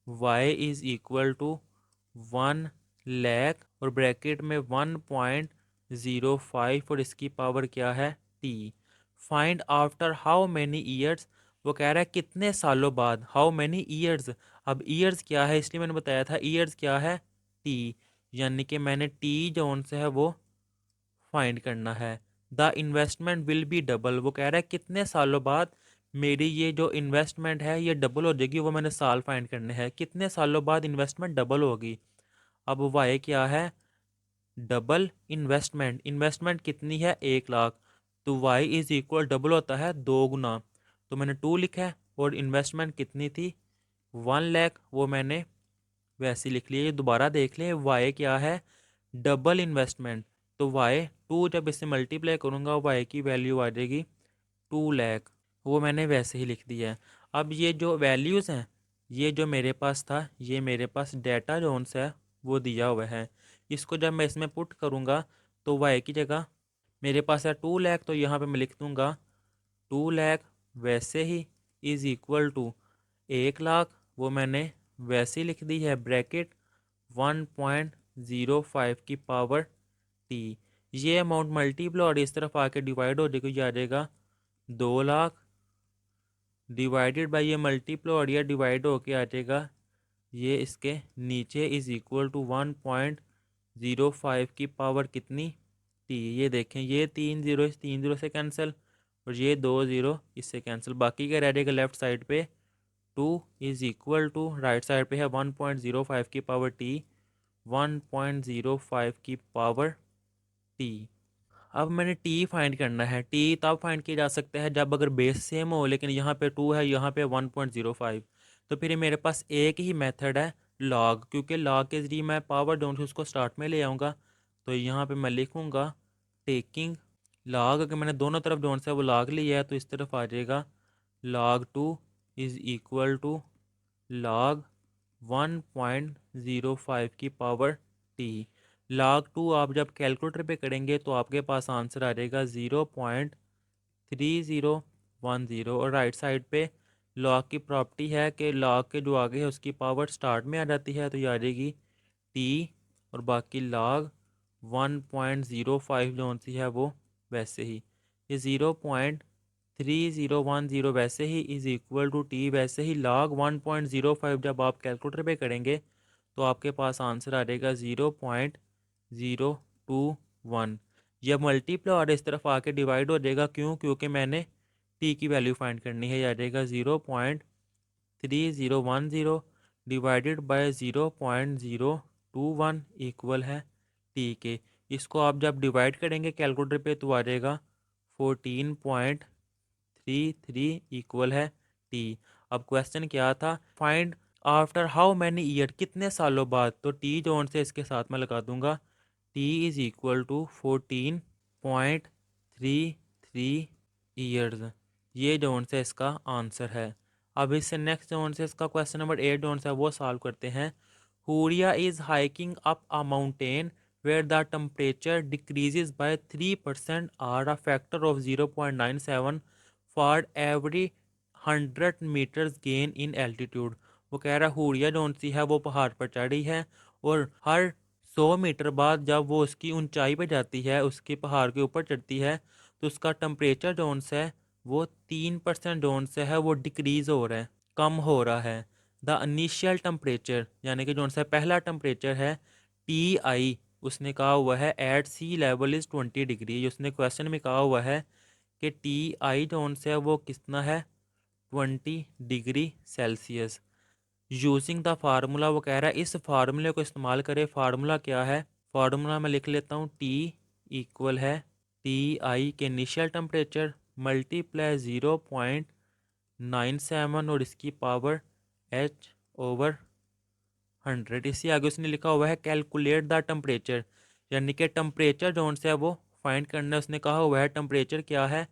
y is equal to 1 lakh और ब्रैकेट में 1.05 और इसकी पावर क्या है t। Find after how many years, वो कह रहा है कितने सालों बाद, हाउ मैनी ईयर्स। अब ईयर्स क्या है इसलिए मैंने बताया था ईयर्स क्या है t, यानी कि मैंने t जोन से है वो फाइंड करना है। The investment will be double, वो कह रहा है कितने सालों बाद मेरी ये जो इन्वेस्टमेंट है ये डबल हो जाएगी, वो मैंने साल फाइंड करने हैं कितने सालों बाद इन्वेस्टमेंट डबल होगी। अब वाई क्या है डबल इन्वेस्टमेंट, इन्वेस्टमेंट कितनी है 1 लाख, तो वाई इज इक्वल डबल होता है 2 गुना, तो मैंने 2 लिखा है और इन्वेस्टमेंट कितनी थी 1 लाख, वो मैंने वैसे लिख लिया। ये दोबारा देख लें वाई क्या है डबल इन्वेस्टमेंट, तो वाई 2 जब इससे मल्टीप्लाई करूँगा वाई की वैल्यू आ जाएगी 2 लाख, वो मैंने वैसे ही लिख दिया है। अब ये जो वैल्यूज़ हैं ये जो मेरे पास था ये मेरे पास डेटा जोन्स है वो दिया हुआ है, इसको जब मैं इसमें पुट करूँगा तो वाई की जगह मेरे पास है 2 लाख, तो यहाँ पे मैं लिख दूँगा 2 लाख वैसे ही इज़ इक्वल टू 1 लाख, वो मैंने वैसे ही लिख दी है ब्रैकेट 1.05 की पावर टी। ये अमाउंट मल्टीप्लाई और इस तरफ आके डिवाइड हो जाएगा, ये आ जाएगा 2 लाख डिवाइडेड बाई ये मल्टीप्लाई और ये डिवाइड होके आ जाएगा ये इसके नीचे इज़ इक्वल टू 1.05 की पावर कितनी टी। ये देखें ये 3 ज़ीरो इस 3 ज़ीरो से कैंसिल और ये 2 ज़ीरो इससे कैंसिल, बाकी क्या रह जाएगा लेफ्ट साइड पे 2 is equal to right side पे है 1.05 की पावर टी, 1.05 की पावर टी। अब मैंने टी फाइंड करना है, टी तब फाइंड किया जा सकता है जब अगर बेस सेम हो, लेकिन यहाँ पे 2 है यहाँ पे 1.05, तो फिर ये मेरे पास एक ही मेथड है लॉग, क्योंकि लॉग के ज़रिए मैं पावर जो है उसको स्टार्ट में ले आऊँगा। तो यहाँ पे मैं लिखूँगा टेकिंग लॉग। अगर मैंने दोनों तरफ जो है वो लॉग लिया है तो इस तरफ आ जाएगा log 2 is equal to log 1.05 की पावर टी। log 2 आप जब कैलकुलेटर पे करेंगे तो आपके पास आंसर आ जाएगा 0.3010। और राइट साइड पे लॉग की प्रॉपर्टी है कि लॉग के जो आगे है उसकी पावर स्टार्ट में आ जाती है, तो ये आ जाएगी टी। और बाकी log 1.05 जो सी है वो वैसे ही, ये 0.3010 वैसे ही इज़ इक्वल टू टी। वैसे ही log 1.05 जब आप कैलकुलेटर पे करेंगे तो आपके पास आंसर आ जाएगा 0.021। यह मल्टीप्लाई और इस तरफ आके डिवाइड हो जाएगा, क्यों? क्योंकि मैंने टी की वैल्यू फाइंड करनी है। यह आ जाएगा 0.3010 डिवाइडेड बाय 0.021 इक्वल है टी के। इसको आप जब डिवाइड करेंगे कैलकुलेटर पे तो आ जाएगा 14.33 इक्वल है टी। अब क्वेश्चन क्या था? Find after how many year, कितने सालों बाद। तो टी जो से इसके साथ में लगा दूंगा, t is equal to 14.33 years. ये जो से इसका आंसर है। अब इससे नेक्स्ट जो से इसका क्वेश्चन नंबर 8 जो है वो सॉल्व करते हैं। Huriya is hiking up a mountain where the temperature decreases by 3% or a factor of 0.97 for every 100 meters gain in altitude। वो कह रहा है हुरिया जो सी है वो पहाड़ पर चढ़ी है और हर 100 मीटर बाद जब वो उसकी ऊंचाई पे जाती है, उसके पहाड़ के ऊपर चढ़ती है, तो उसका टेम्परेचर जोन से है वो 3% जोन से है वो डिक्रीज़ हो रहा है, कम हो रहा है। द इनिशियल टेम्परेचर यानी कि जोन सा पहला टेम्परेचर है टी आई, उसने कहा हुआ है at sea level is 20 degree. उसने क्वेश्चन में कहा हुआ है कि टी आई जोन से वो कितना है 20 degree Celsius. Using the formula, वो कह रहा है इस फार्मूले को इस्तेमाल करें। फार्मूला क्या है? फार्मूला मैं लिख लेता हूँ, टी इक्वल है टी आई के इनिशियल टेम्परेचर मल्टीप्लाई 0.97 और इसकी पावर एच ओवर 100। इससे आगे उसने लिखा हुआ है कैलकुलेट द टेम्परेचर, यानी कि टेम्परेचर जोन से है वो फाइंड करना है। उसने कहा हुआ है टेम्परेचर क्या है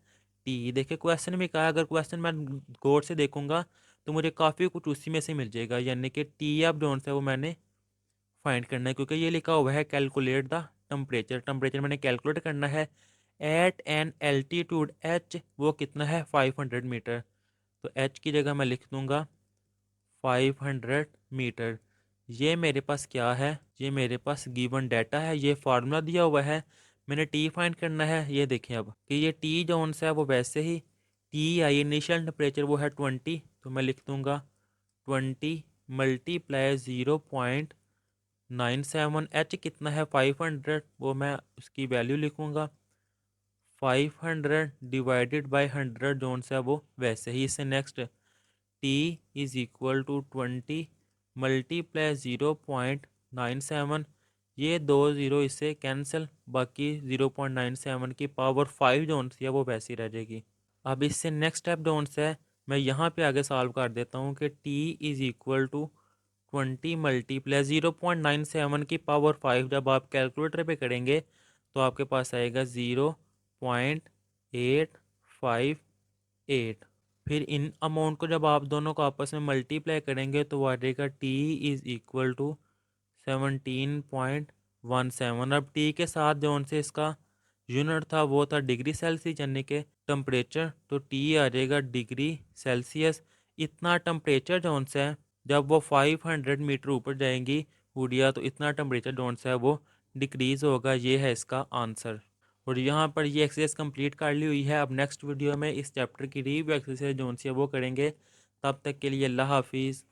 टी। देखिए क्वेश्चन में कहा, अगर क्वेश्चन मैं गौर से देखूंगा तो मुझे काफ़ी कुछ उसी में से मिल जाएगा, यानी कि टी अब जोन से वो मैंने फाइंड करना है, क्योंकि ये लिखा हुआ है कैलकुलेट द टेम्परेचर। टेम्परेचर मैंने कैलकुलेट करना है एट एन एल्टीट्यूड एच, वो कितना है 500 मीटर। तो एच की जगह मैं लिख दूंगा 500 मीटर। ये मेरे पास क्या है? ये मेरे पास गिवन डाटा है, ये फार्मूला दिया हुआ है, मैंने टी फाइंड करना है। ये देखें अब कि ये टी जोन से है वो वैसे ही टी आई इनिशियल टेम्परेचर वो है 20, तो मैं लिख दूंगा 20 मल्टीप्लाई 0.97। एच कितना है 500, वो मैं उसकी वैल्यू लिखूंगा 500 डिवाइडेड बाई 100 जोन से है वो वैसे ही। इससे next t is equal to 20 multiply 0.97। ये दो ज़ीरो इससे कैंसिल, बाकी 0.97 की पावर 5 जोन सी है वो वैसी रह जाएगी। अब इससे नेक्स्ट स्टेप जोन से है, मैं यहाँ पे आगे सॉल्व कर देता हूँ कि t is equal to 20 multiply 0.97 की पावर 5 जब आप कैलकुलेटर पे करेंगे तो आपके पास आएगा 0.858। फिर इन अमाउंट को जब आप दोनों को आपस में मल्टीप्लाई करेंगे तो वो आ जाएगा टी इज़ इक्वल टू 17.17। अब टी के साथ जो से इसका यूनिट था वो था डिग्री सेल्सियस यानी कि टेम्परेचर, तो टी आ जाएगा डिग्री सेल्सियस। इतना टेम्परेचर जोन से है जब वो 500 मीटर ऊपर जाएंगी हुडिया, तो इतना टेम्परेचर जोन से है वो डिक्रीज़ होगा। ये है इसका आंसर। और यहाँ पर ये एक्सरसाइज कंप्लीट कर ली हुई है। अब नेक्स्ट वीडियो में इस चैप्टर की रिव्यू एक्सरसाइज जोन सी है वो करेंगे। तब तक के लिए अल्लाह हाफिज़।